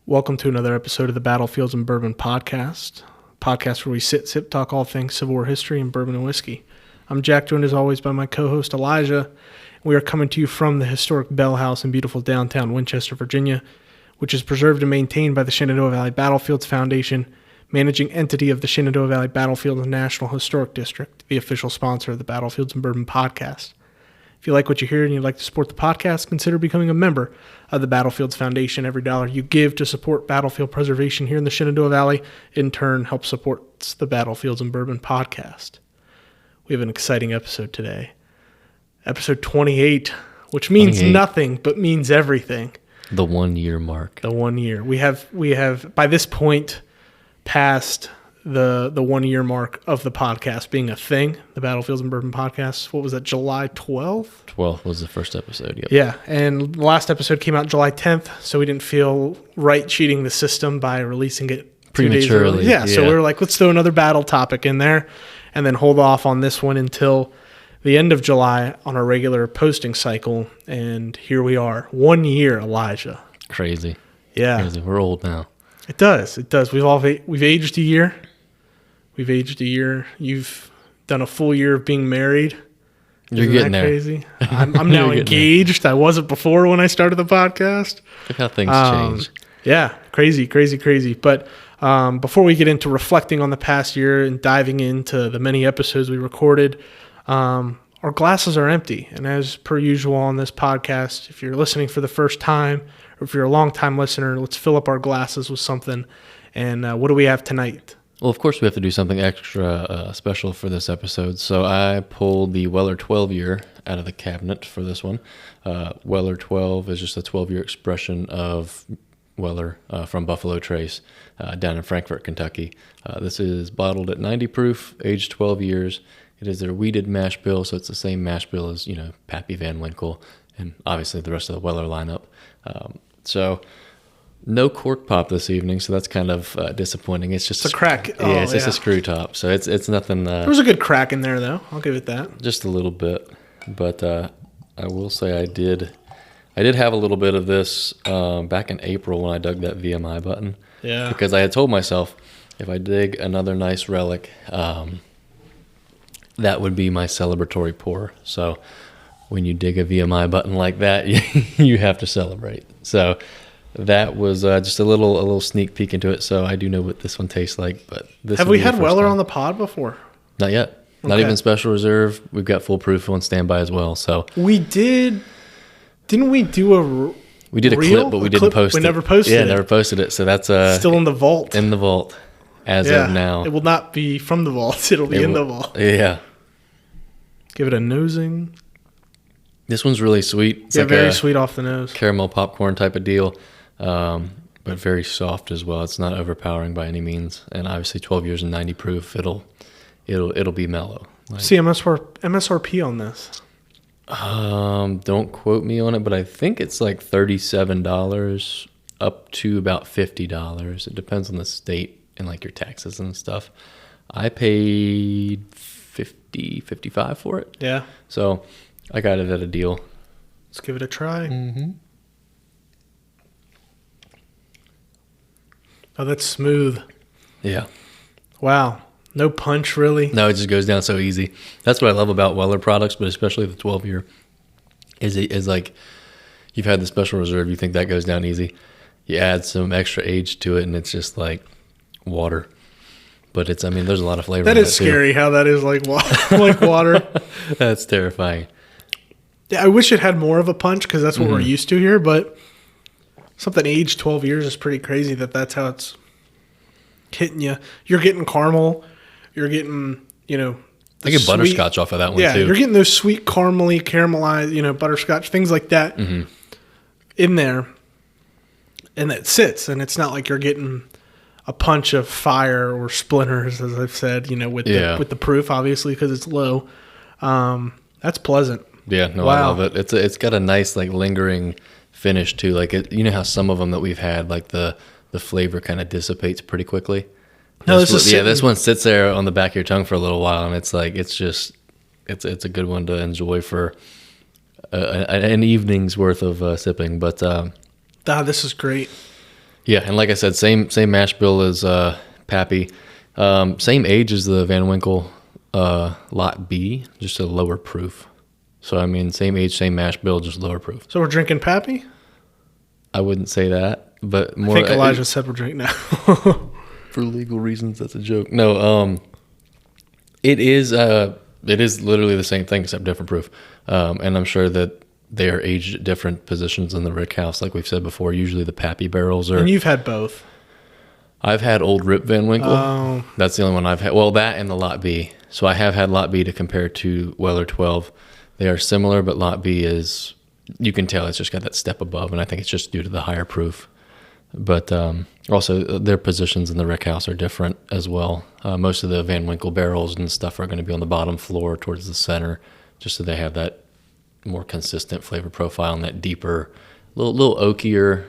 Welcome to another episode of the Battlefields and Bourbon podcast where we sit, sip, talk all things Civil War history and bourbon and whiskey. I'm Jack, joined as always by my co-host Elijah. We are coming to you from the historic Bell House in beautiful downtown Winchester, Virginia, which is preserved and maintained by the Shenandoah Valley Battlefields Foundation, managing entity of the Shenandoah Valley Battlefields National Historic District, the official sponsor of the Battlefields and Bourbon podcast. If you like what you hear and you'd like to support the podcast, consider becoming a member of the Battlefields Foundation. Every dollar you give to support battlefield preservation here in the Shenandoah Valley, in turn, helps support the Battlefields and Bourbon podcast. We have an exciting episode today. Episode 28, which means nothing, but means everything. The 1 year mark. The 1 year. We have by this point passed the 1 year mark of the podcast being a thing, the Battlefields and Bourbon podcast. What was that, July 12th? 12th was the first episode, yep. Yeah, and the last episode came out July 10th, so we didn't feel right cheating the system by releasing it prematurely. Yeah, so we were like, let's throw another battle topic in there and then hold off on this one until the end of July on our regular posting cycle. And here we are, 1 year, Elijah. Crazy. Yeah. Crazy. We're old now. It does. We've aged a year. We've aged a year. You've done a full year of being married. You're getting there. Crazy? I'm now engaged. I wasn't before when I started the podcast. Look how things change. Yeah, crazy. But before we get into reflecting on the past year and diving into the many episodes we recorded, our glasses are empty. And as per usual on this podcast, if you're listening for the first time or if you're a long-time listener, let's fill up our glasses with something. And what do we have tonight? Well, of course, we have to do something extra special for this episode. So I pulled the Weller 12 year out of the cabinet for this one. Weller 12 is just a 12-year expression of Weller from Buffalo Trace down in Frankfort, Kentucky. This is bottled at 90 proof, aged 12 years. It is their wheated mash bill, so it's the same mash bill as, Pappy Van Winkle and obviously the rest of the Weller lineup. So no cork pop this evening, so that's kind of disappointing. It's just a crack. It's just a screw top, so it's nothing. There was a good crack in there, though. I'll give it that. Just a little bit, but I will say I did have a little bit of this back in April when I dug that VMI button. Yeah. Because I had told myself if I dig another nice relic, that would be my celebratory pour. So when you dig a VMI button like that, you have to celebrate. So that was just a little sneak peek into it. So I do know what this one tastes like. But this have we had Weller on the pod before? Not yet. Okay. Not even special reserve. We've got full proof on standby as well. So we did. Didn't we do a? We did a clip, but we didn't post it. We never posted it. Yeah, never posted it. So that's still in the vault. In the vault, as of now. It will not be from the vault. It'll be in the vault. Yeah. Give it a nosing. This one's really sweet. It's like very sweet off the nose. Caramel popcorn type of deal, but very soft as well. It's not overpowering by any means. And obviously 12 years and 90 proof, it'll be mellow. See MSRP on this. Don't quote me on it, but I think it's like $37 up to about $50. It depends on the state and like your taxes and stuff. I paid $55 for it. Yeah. So I got it at a deal. Let's give it a try. Mm-hmm. Oh, that's smooth. Yeah. Wow. No punch, really. No, it just goes down so easy. That's what I love about Weller products, but especially the 12-year, is like you've had the special reserve, you think that goes down easy. You add some extra age to it, and it's just like water. But there's a lot of flavor. That is scary how that is like water. That's terrifying. Yeah, I wish it had more of a punch because that's what we're used to here, but something aged 12 years is pretty crazy that's how it's hitting you. You're getting caramel. You're getting, I get butterscotch off of that one, too. Yeah, you're getting those sweet caramelized, butterscotch, things like that in there. And it sits, and it's not like you're getting a punch of fire or splinters, as I've said, with the proof, obviously, because it's low. That's pleasant. Yeah, no, wow. I love it. It's got a nice, like, lingering finish, too. Like, how some of them that we've had, like, the flavor kind of dissipates pretty quickly. No, this one sits there on the back of your tongue for a little while, and it's like it's a good one to enjoy for an evening's worth of sipping. But this is great. Yeah, and like I said, same mash bill as Pappy. Same age as the Van Winkle Lot B, just a lower proof. So, I mean, same age, same mash bill, just lower proof. So we're drinking Pappy? I wouldn't say that, but more. I think Elijah said we're drinking now. For legal reasons, that's a joke. No, it is literally the same thing except different proof. And I'm sure that they are aged at different positions in the rick house, like we've said before. Usually the Pappy barrels are. And you've had both. I've had Old Rip Van Winkle. Oh. That's the only one I've had. Well, that and the Lot B. So I have had Lot B to compare to Weller 12. They are similar, but Lot B is, you can tell it's just got that step above, and I think it's just due to the higher proof. But also their positions in the rick house are different as well. Most of the Van Winkle barrels and stuff are going to be on the bottom floor towards the center, just so they have that more consistent flavor profile and that deeper, little oakier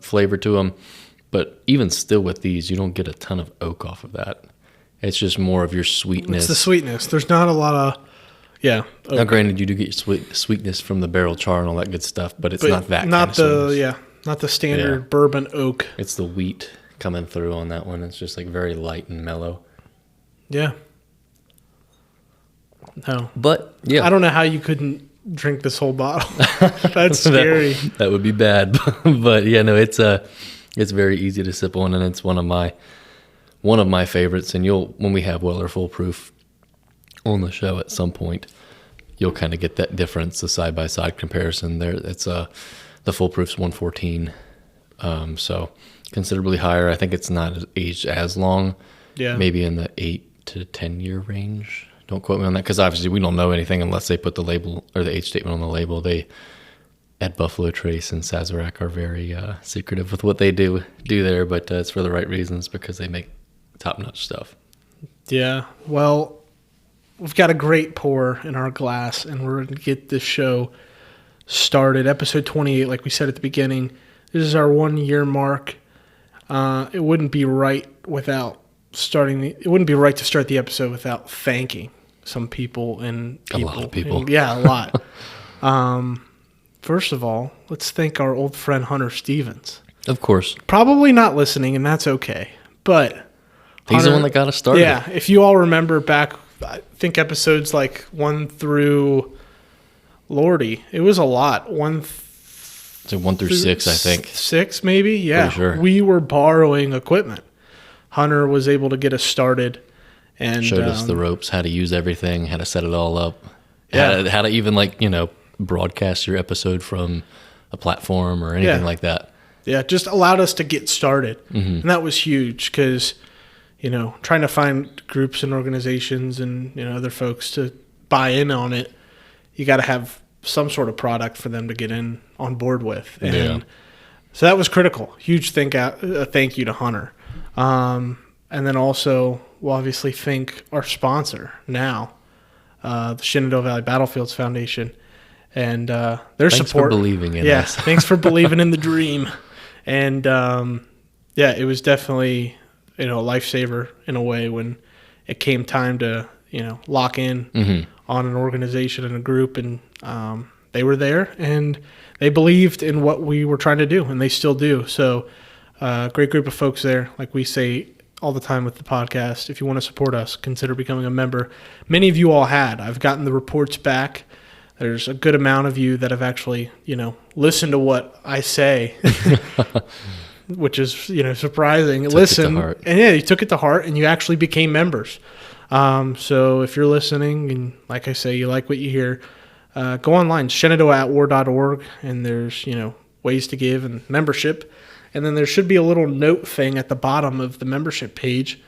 flavor to them. But even still with these, you don't get a ton of oak off of that. It's just more of your sweetness. It's the sweetness. There's not a lot of, oak. Now, granted, you do get your sweetness from the barrel char and all that good stuff, but it's not that kind of sweetness. Not the standard bourbon oak. It's the wheat coming through on that one. It's just like very light and mellow. Yeah. No. But, yeah. I don't know how you couldn't drink this whole bottle. That's scary. that would be bad. But, yeah, no, it's very easy to sip on, and it's one of my favorites. And when we have Weller Full Proof on the show at some point, you'll kind of get that difference, the side-by-side comparison there. It's the Full Proof's 114, so considerably higher. I think it's not aged as long, maybe in the 8 to 10 year range. Don't quote me on that, because obviously we don't know anything unless they put the label or the age statement on the label. They at Buffalo Trace and Sazerac are very secretive with what they do there, but it's for the right reasons, because they make top-notch stuff. Yeah, well, we've got a great pour in our glass, and we're going to get this show started. Episode 28, like we said at the beginning, this is our 1 year mark. It wouldn't be right to start the episode without thanking some people and a lot of people. A lot. First of all, let's thank our old friend Hunter Stevens. Of course. Probably not listening, and that's okay. But he's Hunter, the one that got us started. Yeah, if you all remember back, I think episodes like 1 through Lordy, it was a lot. 1 through 6, I think. 6, maybe? Yeah. Pretty sure. We were borrowing equipment. Hunter was able to get us started and showed us the ropes, how to use everything, how to set it all up, Yeah. how to even broadcast your episode from a platform or anything like that. Yeah, just allowed us to get started. Mm-hmm. And that was huge because, trying to find groups and organizations and, other folks to buy in on it, you got to have some sort of product for them to get on board with. And so that was critical. Huge thank you to Hunter. And then also, we'll obviously thank our sponsor now, the Shenandoah Valley Battlefields Foundation, and their support. Thanks for believing in us. Thanks for believing in the dream. And it was definitely a lifesaver in a way when it came time to lock in on an organization and a group, and they were there and they believed in what we were trying to do, and they still do. So great group of folks there. Like we say all the time with the podcast, if you want to support us, consider becoming a member. Many of you all had. I've gotten the reports back. There's a good amount of you that have actually, listened to what I say, which is, surprising. Listen, and you took it to heart, and you actually became members. So if you're listening, and like I say, you like what you hear, go online, shenandoahatwar.org, and there's, ways to give and membership. And then there should be a little note thing at the bottom of the membership page,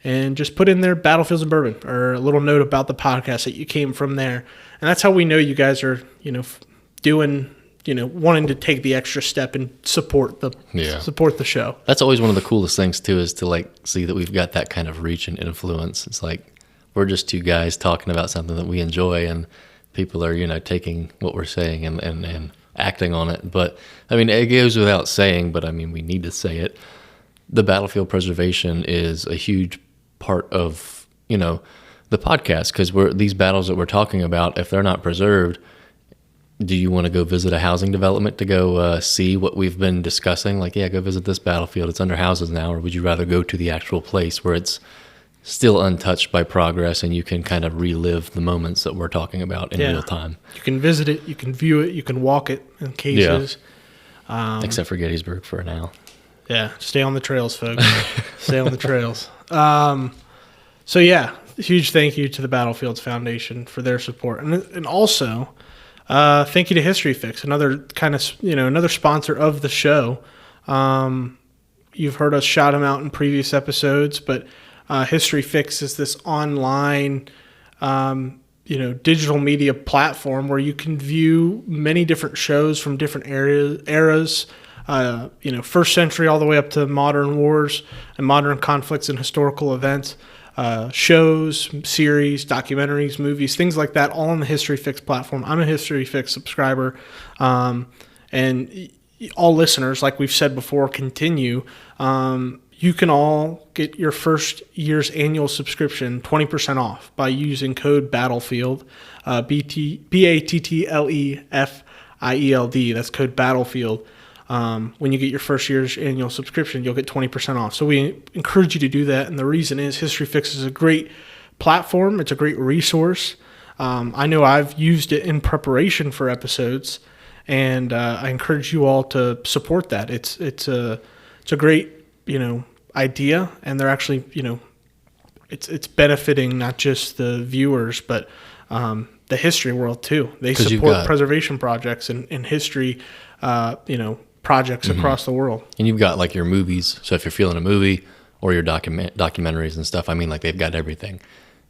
and just put in there Battlefields and Bourbon, or a little note about the podcast that you came from there. And that's how we know you guys are, doing, wanting to take the extra step and support the show. That's always one of the coolest things too, is to see that we've got that kind of reach and influence. It's like we're just two guys talking about something that we enjoy, and people are, taking what we're saying and acting on it. But I mean, it goes without saying, but I mean, we need to say it. The battlefield preservation is a huge part of, the podcast, because these battles that we're talking about, if they're not preserved, do you want to go visit a housing development to go see what we've been discussing? Like, yeah, go visit this battlefield. It's under houses now. Or would you rather go to the actual place where it's still untouched by progress and you can kind of relive the moments that we're talking about in real time? You can visit it, you can view it, you can walk it in cases. Except for Gettysburg for now. Yeah, stay on the trails, folks. Stay on the trails. So, yeah, huge thank you to the Battlefields Foundation for their support. And also, thank you to History Fix, another kind of, another sponsor of the show. You've heard us shout them out in previous episodes, but History Fix is this online, digital media platform where you can view many different shows from different eras, first century all the way up to modern wars and modern conflicts and historical events, shows, series, documentaries, movies, things like that, all on the History Fix platform. I'm a History Fix subscriber, and all listeners, like we've said before, continue. You can all get your first year's annual subscription 20% off by using code Battlefield, BATTLEFIELD. That's code Battlefield. When you get your first year's annual subscription, you'll get 20% off. So we encourage you to do that. And the reason is History Fix is a great platform. It's a great resource. I know I've used it in preparation for episodes, and I encourage you all to support that. It's a great, idea, and they're actually, it's benefiting not just the viewers, but the history world too. They support preservation projects and history, projects across the world. And you've got like your movies. So if you're feeling a movie or your documentaries and stuff, they've got everything.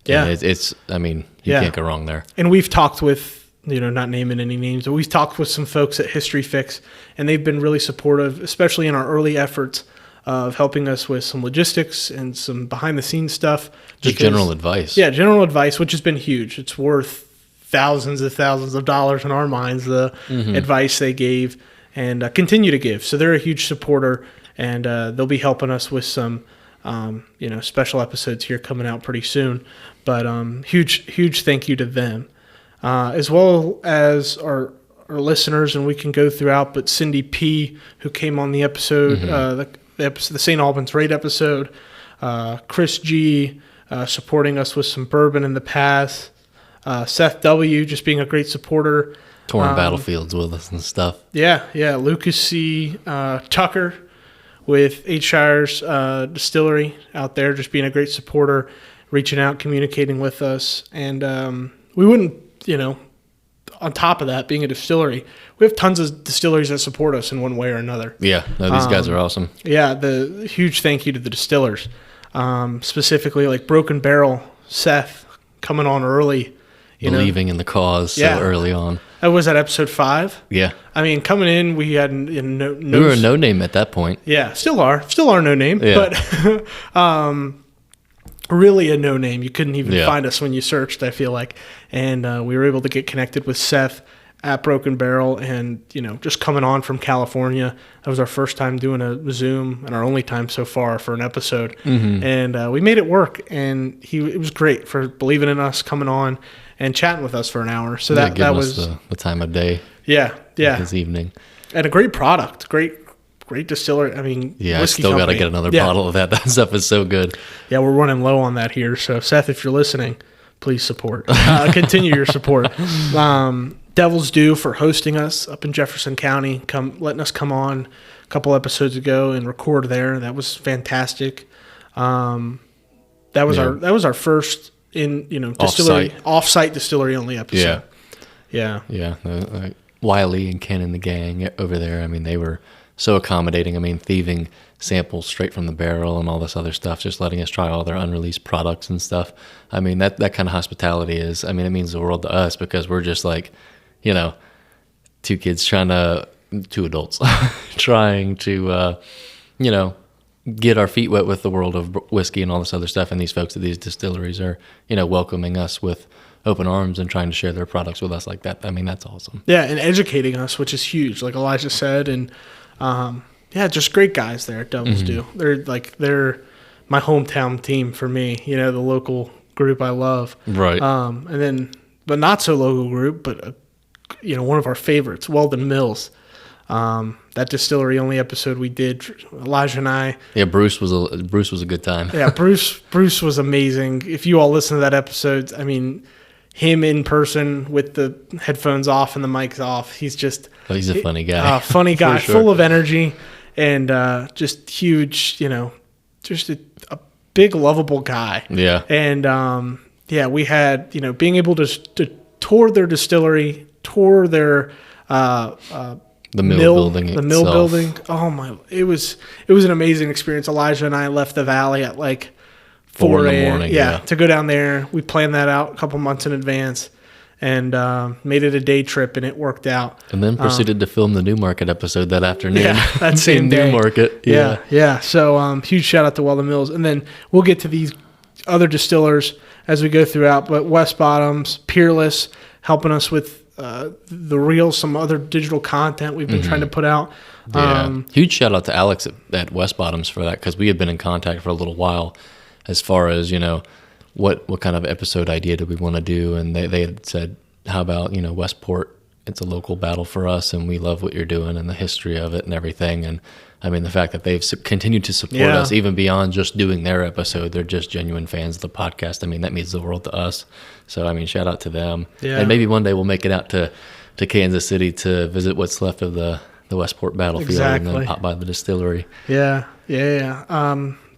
Yeah. And it's you can't go wrong there. And we've talked with, not naming any names, but we've talked with some folks at History Fix, and they've been really supportive, especially in our early efforts of helping us with some logistics and some behind the scenes stuff. Just general advice. Yeah, general advice, which has been huge. It's worth thousands of dollars in our minds, the advice they gave and continue to give. So they're a huge supporter, and they'll be helping us with some special episodes here coming out pretty soon. But huge thank you to them, as well as our listeners, and we can go throughout. But Cindy P, who came on the episode, the St. Albans Raid episode, Chris G, supporting us with some bourbon in the past, Seth W, just being a great supporter, touring battlefields with us and stuff. Yeah, Lucas C, Tucker with Eight Shires Distillery out there, just being a great supporter, reaching out, communicating with us. And we wouldn't, on top of that, being a distillery, we have tons of distilleries that support us in one way or another. Yeah, no, these guys are awesome. Yeah, the huge thank you to the distillers, specifically like Broken Barrel, Seth, coming on early. Believing in the cause so early on. That was at episode 5. Yeah. Coming in, we had no we were a no name at that point. Yeah, still are no name, but really a no name. You couldn't even find us when you searched, I feel like. And we were able to get connected with Seth at Broken Barrel, and just coming on from California. That was our first time doing a Zoom, and our only time so far for an episode. And we made it work, and it was great for believing in us, coming on and chatting with us for an hour. So that was the time of day. Yeah. This evening. And a great product, great distiller. I still got to get another bottle of that. That stuff is so good. Yeah, we're running low on that here. So Seth, if you're listening, please support. Continue your support. Devil's Due for hosting us up in Jefferson County, letting us come on a couple episodes ago and record there. That was fantastic. That was our first distillery off-site distillery only episode. Yeah. Wiley and Ken and the gang over there. They were so accommodating. Thieving samples straight from the barrel and all this other stuff, just letting us try all their unreleased products and stuff. That kind of hospitality is, it means the world to us, because we're just like, two adults trying to, get our feet wet with the world of whiskey and all this other stuff. And these folks at these distilleries are, welcoming us with open arms and trying to share their products with us like that. That's awesome. Yeah, and educating us, which is huge, like Elijah said. And just great guys there at Devil's Due. They're my hometown team for me, the local group I love. Right. And then, but not so local group, but a one of our favorites, Weldon Mills. That distillery only episode we did, Elijah and I. Yeah, Bruce was a good time. Yeah, Bruce was amazing. If you all listen to that episode, I mean, him in person with the headphones off and the mics off, he's a funny guy. Funny guy, sure. Full of energy, and just huge, just a big lovable guy. Yeah. And we had, being able to tour their distillery, tour their the mill building the itself. mill building. Oh my! It was an amazing experience. Elijah and I left the valley at like 4 in the morning. Yeah, to go down there. We planned that out a couple months in advance, and made it a day trip, and it worked out. And then proceeded to film the Newmarket episode that afternoon. Yeah, that same in day. Newmarket. Yeah. So huge shout out to Weldon Mills, and then we'll get to these other distillers as we go throughout. But West Bottoms, Peerless, helping us with the reels, some other digital content we've been trying to put out. Yeah. Huge shout out to Alex at West Bottoms for that, because we had been in contact for a little while as far as, what kind of episode idea do we want to do. And they had said, how about, Westport? It's a local battle for us, and we love what you're doing and the history of it and everything. And I mean, the fact that they've continued to support us even beyond just doing their episode, they're just genuine fans of the podcast. I mean, that means the world to us. So, I mean, shout out to them. Yeah. And maybe one day we'll make it out to Kansas City to visit what's left of the Westport Battlefield and then pop by the distillery. Yeah.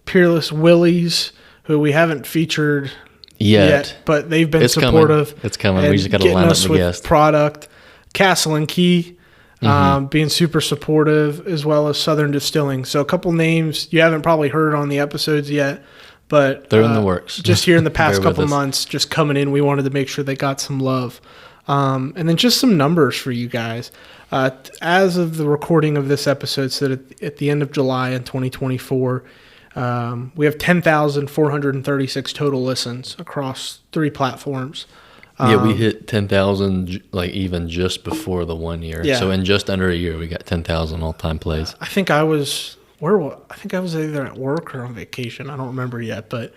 Peerless Willies, who we haven't featured yet, but they've been supportive. It's coming. We just got to line up the guest. Product. Castle and Key, being super supportive, as well as Southern Distilling. So a couple names you haven't probably heard on the episodes yet, but they're in the works. Just here in the past couple months, just coming in, we wanted to make sure they got some love. And then just some numbers for you guys. As of the recording of this episode, so at the end of July in 2024, we have 10,436 total listens across 3 platforms. Yeah, we hit 10,000 even just before the 1 year. Yeah. So in just under a year, we got 10,000 all-time plays. I think I was either at work or on vacation. I don't remember yet, but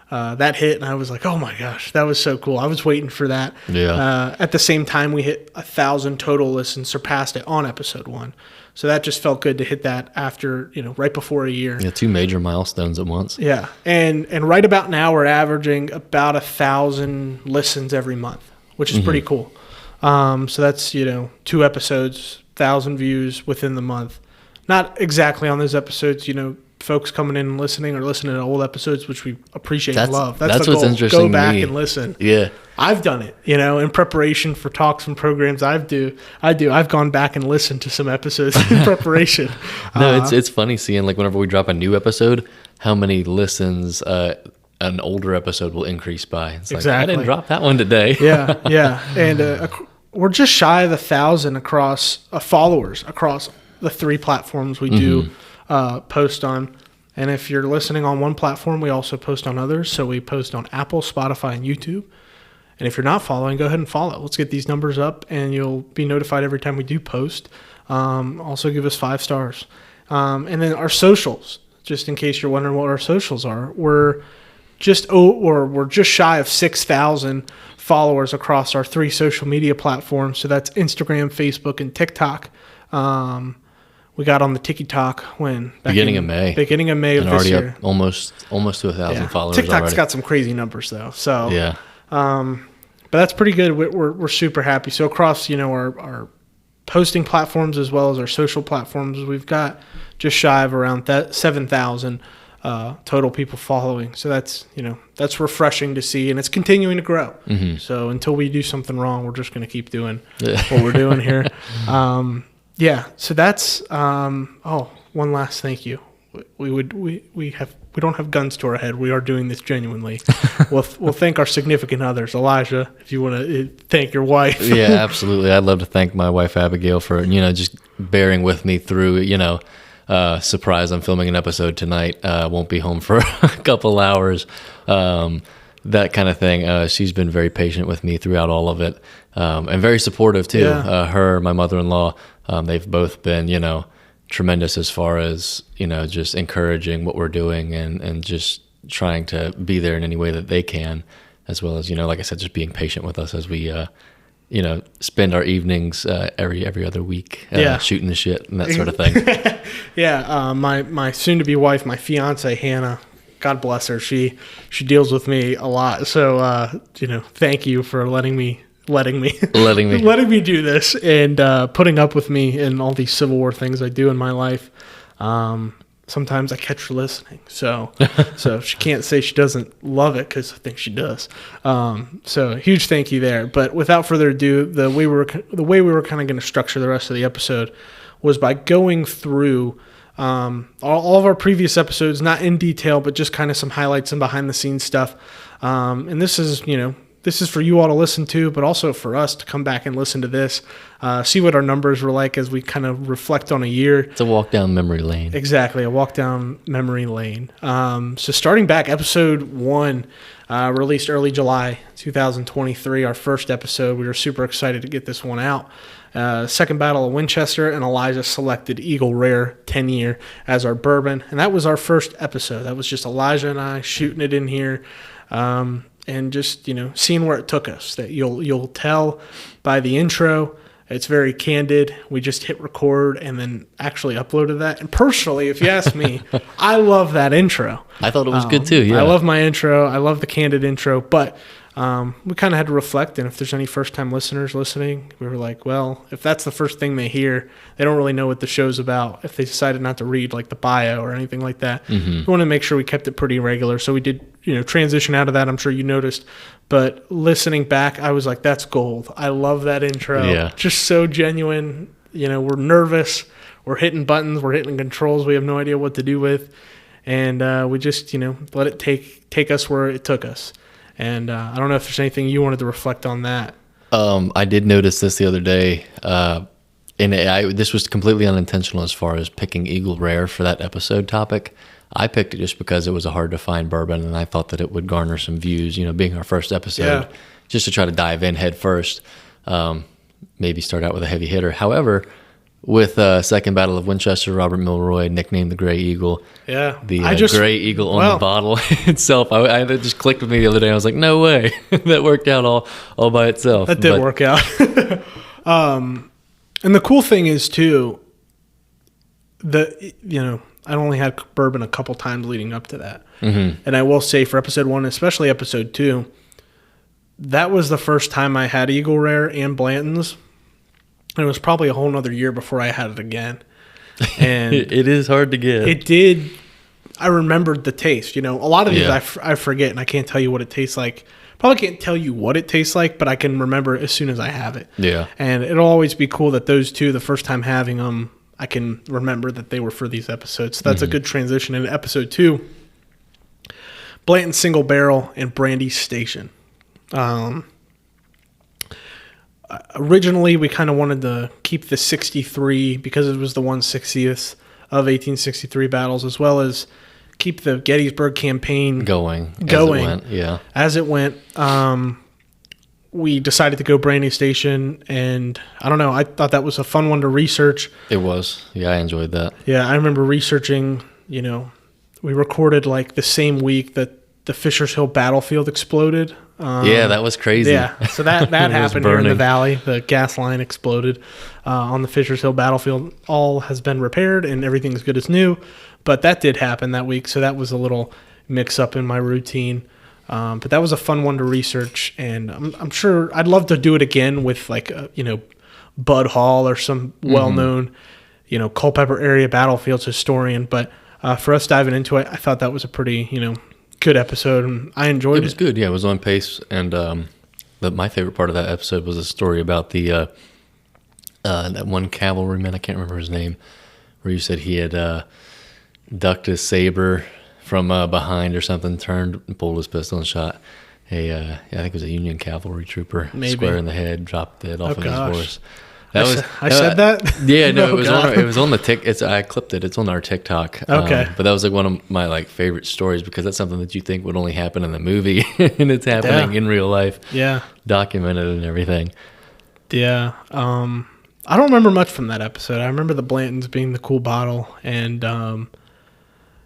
that hit, and I was like, oh my gosh, that was so cool. I was waiting for that. Yeah. At the same time, we hit 1,000 total listens, surpassed it on episode 1. So that just felt good to hit that after, right before a year. Yeah, 2 major milestones at once. Yeah, and right about now we're averaging about 1,000 listens every month, which is pretty cool. So that's 2 episodes, 1,000 views within the month. Not exactly on those episodes, folks coming in and listening or listening to old episodes, which we appreciate and love. That's what's interesting. Go back and listen. Yeah. I've done it, in preparation for talks and programs. I've gone back and listened to some episodes in preparation. No, it's funny seeing whenever we drop a new episode, how many listens an older episode will increase by. It's exactly. I didn't drop that one today. Yeah. And we're just shy of 1,000 across followers across the 3 platforms we do post on. And if you're listening on one platform, we also post on others. So we post on Apple, Spotify, and YouTube. And if you're not following, go ahead and follow. Let's get these numbers up, and you'll be notified every time we do post. Also give us 5 stars. And then our socials, just in case you're wondering what our socials are, we're just shy of 6,000 followers across our 3 social media platforms. So that's Instagram, Facebook, and TikTok. We got on the TikTok beginning of May. Beginning of May of this year. Up almost to 1,000 followers. TikTok's already. got some crazy numbers though. So yeah. But that's pretty good. We're super happy. So across our posting platforms as well as our social platforms, we've got just shy of around 7,000 total people following. So that's refreshing to see, and it's continuing to grow. Mm-hmm. So until we do something wrong, we're just going to keep doing what we're doing here. So that's one last thank you. We don't have guns to our head. We are doing this genuinely. We'll thank our significant others. Elijah, if you want to thank your wife. Yeah, absolutely. I'd love to thank my wife Abigail for just bearing with me through. Surprise! I'm filming an episode tonight. Won't be home for a couple hours. That kind of thing. She's been very patient with me throughout all of it, and very supportive too. Yeah. Her, my mother-in-law, they've both been tremendous as far as just encouraging what we're doing and just trying to be there in any way that they can, as well as like I said, just being patient with us as we spend our evenings every other week shooting the shit and that sort of thing. Yeah, my soon-to-be wife, my fiance Hannah, God bless her, she deals with me a lot. So thank you for letting me do this and putting up with me in all these Civil War things I do in my life. Sometimes I catch her listening, so she can't say she doesn't love it, because I think she does. So huge thank you there. But without further ado, the way we were kind of going to structure the rest of the episode was by going through all of our previous episodes, not in detail, but just kind of some highlights and behind the scenes stuff. And this is for you all to listen to, but also for us to come back and listen to this, see what our numbers were like as we kind of reflect on a year. It's a walk down memory lane. Exactly, a walk down memory lane. So starting back, episode 1, released early July 2023, our first episode. We were super excited to get this one out. Second Battle of Winchester, and Elijah selected Eagle Rare 10-year as our bourbon. And that was our first episode. That was just Elijah and I shooting it in here. And just, seeing where it took us. That you'll tell by the intro, it's very candid. We just hit record and then actually uploaded that. And personally, if you ask me, I love that intro. I thought it was good too, yeah. I love my intro. I love the candid intro. But we kind of had to reflect. And if there's any first-time listeners listening, we were like, well, if that's the first thing they hear, they don't really know what the show's about. If they decided not to read like the bio or anything like that, we want to make sure we kept it pretty regular. So we did, transition out of that. I'm sure you noticed. But listening back, I was like, that's gold. I love that intro. Yeah. Just so genuine. We're nervous. We're hitting buttons. We're hitting controls we have no idea what to do with. And we just, let it take us where it took us. And I don't know if there's anything you wanted to reflect on that. I did notice this the other day, and this was completely unintentional as far as picking Eagle Rare for that episode topic. I picked it just because it was a hard-to-find bourbon, and I thought that it would garner some views, being our first episode, just to try to dive in head first, maybe start out with a heavy hitter. However, with Second Battle of Winchester, Robert Milroy, nicknamed the Gray Eagle. Yeah. The Gray Eagle on the bottle itself. I that just clicked with me the other day. I was like, no way. That worked out all by itself. That did work out. And the cool thing is, too, I only had bourbon a couple times leading up to that. Mm-hmm. And I will say for episode 1, especially episode 2, that was the first time I had Eagle Rare and Blanton's. And it was probably a whole nother year before I had it again. And it is hard to get. It did. I remembered the taste. A lot of these I forget, and I can't tell you what it tastes like. Probably can't tell you what it tastes like, but I can remember it as soon as I have it. Yeah. And it'll always be cool that those two, the first time having them, I can remember that they were for these episodes. So that's a good transition into episode 2. Blanton Single Barrel and Brandy Station. Originally, we kind of wanted to keep the 63 because it was the 160th of 1863 battles, as well as keep the Gettysburg campaign going. As it went, we decided to go Brandy Station, and I don't know. I thought that was a fun one to research. It was. Yeah, I enjoyed that. Yeah, I remember researching. We recorded like the same week that the Fishers Hill battlefield exploded. Yeah, that was crazy. Yeah, so that happened here in the valley. The gas line exploded on the Fishers Hill battlefield. All has been repaired and everything's good as new, but that did happen that week, so that was a little mix-up in my routine. But that was a fun one to research, and I'm sure I'd love to do it again with like Bud Hall or some well-known Culpeper area battlefields historian. But for us diving into it, I thought that was a pretty good episode, and I enjoyed it. It was good, yeah. It was on pace, and my favorite part of that episode was a story about the that one cavalryman, I can't remember his name, where you said he had ducked his saber from behind or something, turned and pulled his pistol and shot I think it was a Union cavalry trooper, square in the head, dropped it off of his horse. I said that? Yeah, no, it was on the tick. I clipped it. It's on our TikTok. Okay, but that was like one of my favorite stories because that's something that you think would only happen in the movie, and it's happening in real life. Yeah, documented and everything. Yeah, I don't remember much from that episode. I remember the Blantons being the cool bottle, and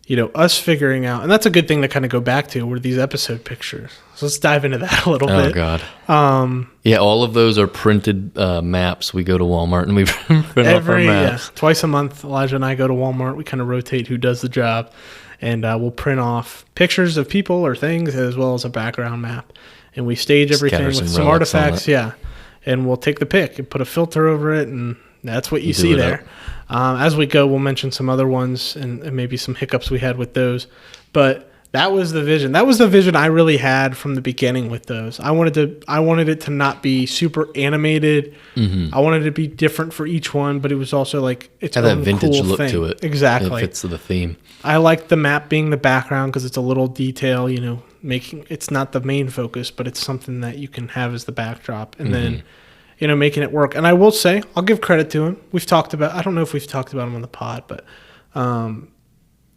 us figuring out, and that's a good thing to kind of go back to, were these episode pictures. So let's dive into that a little bit. Oh, God. Yeah, all of those are printed maps. We go to Walmart and we print off our maps. Twice a month, Elijah and I go to Walmart. We kind of rotate who does the job, and we'll print off pictures of people or things as well as a background map. And we stage everything with some artifacts. Yeah. And we'll take the pic and put a filter over it, and that's what you see there. As we go, we'll mention some other ones and maybe some hiccups we had with those. But that was the vision. That was the vision I really had from the beginning with those. I wanted it to not be super animated. I wanted it to be different for each one, but it was also like its own that vintage cool look thing. to it. Exactly. It fits to the theme. I like the map being the background because it's a little detail, making it's not the main focus, but it's something that you can have as the backdrop, and then making it work. And I will say, I'll give credit to him. We've talked about, I don't know if we've talked about him on the pod, but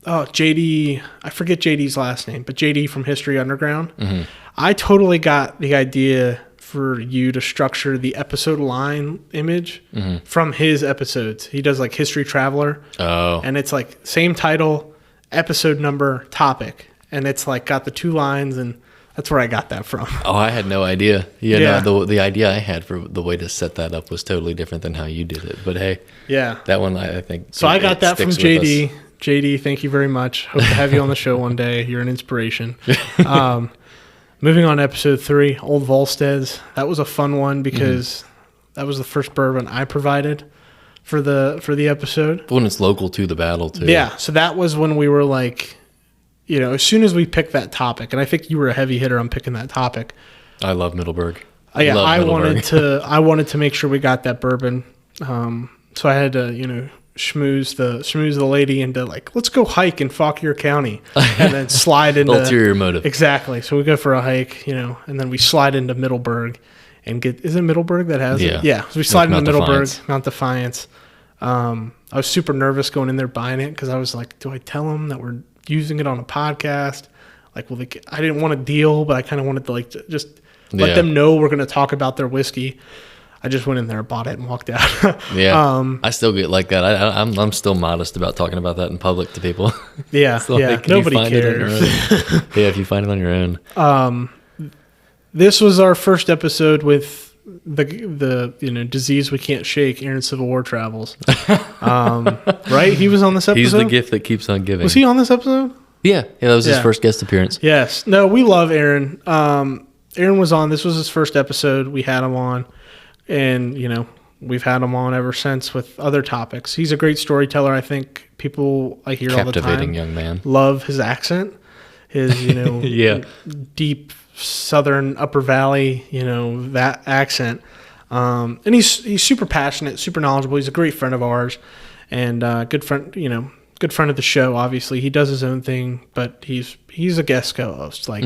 JD, I forget JD's last name, but JD from History Underground. I totally got the idea for you to structure the episode line image from his episodes. He does like History Traveler. Oh. And it's like same title, episode number, topic. And it's like got the 2 lines, and that's where I got that from. Oh, I had no idea. Yeah. No, the idea I had for the way to set that up was totally different than how you did it. But hey, that one I think. So I got that from JD. JD, thank you very much. Hope to have you on the show one day. You're an inspiration. Moving on to episode 3, Old Volsteads. That was a fun one because that was the first bourbon I provided for the episode. When it's local to the battle too. Yeah, so that was when we were like, as soon as we picked that topic, and I think you were a heavy hitter on picking that topic. I love Middleburg. I wanted to make sure we got that bourbon. So I had to, schmooze the lady into like, let's go hike in Fauquier County, and then slide into ulterior motive. Exactly. So we go for a hike, and then we slide into Middleburg and is it Middleburg that has it? Yeah. So we slide into Middleburg, Mount Defiance. I was super nervous going in there buying it because I was like, do I tell them that we're using it on a podcast? Like, I didn't want a deal, but I kind of wanted to just let them know we're going to talk about their whiskey. I just went in there, bought it, and walked out. I still get like that. I'm still modest about talking about that in public to people. Yeah, so nobody cares. If you find it on your own. This was our first episode with the disease we can't shake, Aaron Civil War Travels. Right? He was on this episode? He's the gift that keeps on giving. Was he on this episode? Yeah, that was his first guest appearance. Yes. No, we love Aaron. Aaron was on. This was his first episode. We had him on. And, we've had him on ever since with other topics. He's a great storyteller. I think people I hear all the time. Captivating young man. Love his accent. His, deep southern Upper Valley, that accent. And he's super passionate, super knowledgeable. He's a great friend of ours and good friend of the show, obviously. He does his own thing, but he's a guest co-host. Like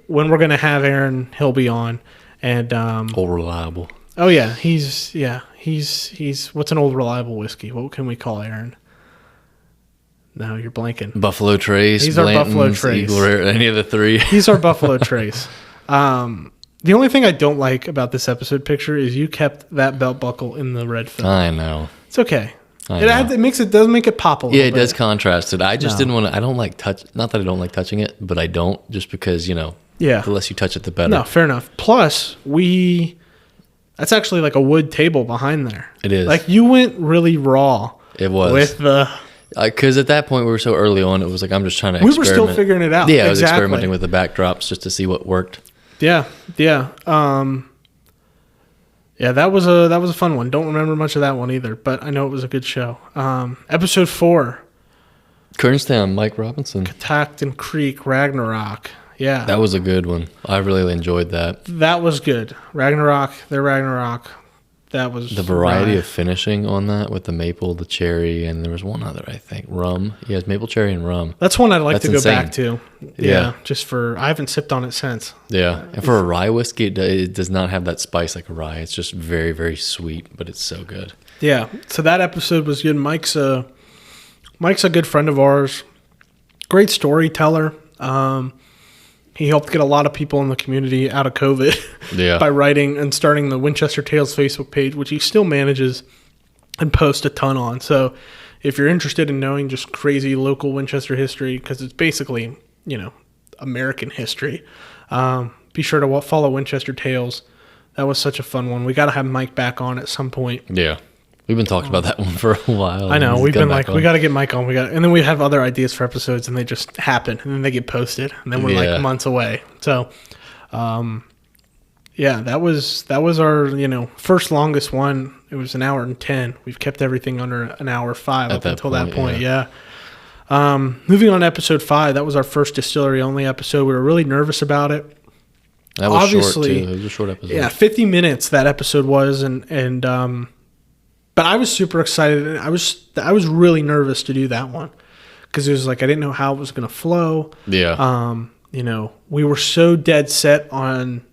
when we're going to have Aaron, he'll be on. And old reliable. Oh yeah, he's what's an old reliable whiskey? What can we call Aaron? No, you're blanking. Buffalo Trace. He's our Buffalo Trace. Eagle Rare, any of the 3. He's our Buffalo Trace. The only thing I don't like about this episode picture is you kept that belt buckle in the red film. I know. It's okay. It does make it pop a little bit. Yeah, it does contrast it. I just didn't want to. I don't like not that I don't like touching it, but I don't just because the less you touch it, the better. No, fair enough. Plus, that's actually like a wood table behind there. It is. Like you went really raw. It was. With the... Because at that point we were so early on, it was like I'm just trying to experiment. We were still figuring it out. Yeah, I was experimenting with the backdrops just to see what worked. Yeah. That was a fun one. Don't remember much of that one either, but I know it was a good show. Episode 4. Kernstown, Mike Robinson. Catacton Creek, Ragnarok. Yeah. That was a good one. I really enjoyed that. That was good. Ragnarok. That was... The variety of finishing on that with the maple, the cherry, and there was one other, I think. Rum. He has maple, cherry, and rum. That's one I'd like to go insane. Back to. Yeah. I haven't sipped on it since. Yeah. And for a rye whiskey, it does not have that spice like a rye. It's just very, very sweet, but it's so good. Yeah. So that episode was good. Mike's a good friend of ours. Great storyteller. He helped get a lot of people in the community out of COVID by writing and starting the Winchester Tales Facebook page, which he still manages and posts a ton on. So if you're interested in knowing just crazy local Winchester history, because it's basically, American history, be sure to follow Winchester Tales. That was such a fun one. We got to have Mike back on at some point. Yeah. We've been talking about that one for a while. I know. We've been like, we got to get Mike on. And then we have other ideas for episodes, and they just happen, and then they get posted, and then we're like months away. So, that was our first longest one. It was 1 hour and 10. We've kept everything under 1 hour 5 up until that point. Yeah. Moving on to episode 5. That was our first distillery only episode. We were really nervous about it. That was short too. It was a short episode. Yeah, 50 minutes that episode was, and but I was super excited, and I was really nervous to do that one because it was like I didn't know how it was going to flow. Yeah. We were so dead set on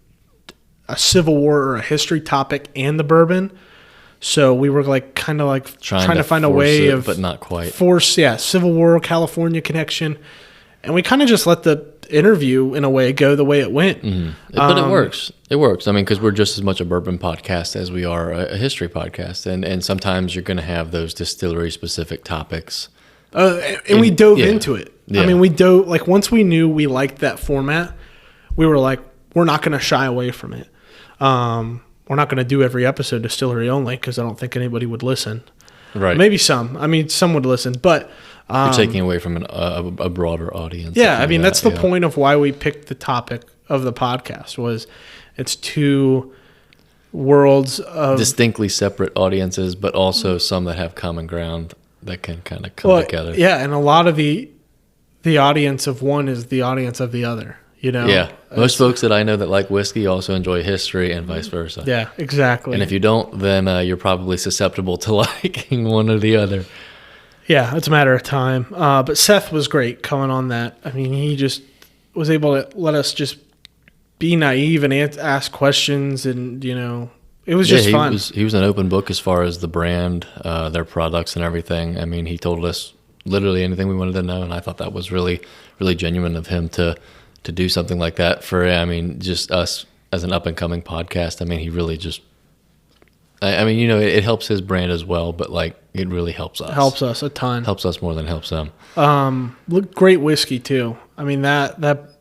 a Civil War or a history topic and the bourbon, so we were like kind of like trying to find a way of, but not quite Civil War, California connection, and we kind of just let the interview in a way go the way it went. Mm-hmm. But it works. It works. I mean, because we're just as much a bourbon podcast as we are a history podcast, and sometimes you're going to have those distillery specific topics. And we dove into it. Yeah. I mean, we dove, like, once we knew we liked that format, we were like, we're not going to shy away from it. We're not going to do every episode distillery only because I don't think anybody would listen. Right. Maybe some. I mean, some would listen, but you're taking away from a broader audience. Yeah, I mean, that's the point of why we picked the topic of the podcast was it's two worlds of distinctly separate audiences, but also some that have common ground that can kind of come together. Yeah, and a lot of the audience of one is the audience of the other. Yeah, most folks that I know that like whiskey also enjoy history and vice versa. Yeah, exactly. And if you don't, then you're probably susceptible to liking one or the other. Yeah, it's a matter of time. But Seth was great coming on that. I mean, he just was able to let us just be naive and ask questions, and it was just fun. He was an open book as far as the brand, their products, and everything. I mean, he told us literally anything we wanted to know, and I thought that was really, really genuine of him to do something like that for. I mean, just us as an up and coming podcast. I mean, he really just. I mean, it helps his brand as well, but like it really helps us. Helps us a ton. Helps us more than helps them. Look, great whiskey too. I mean that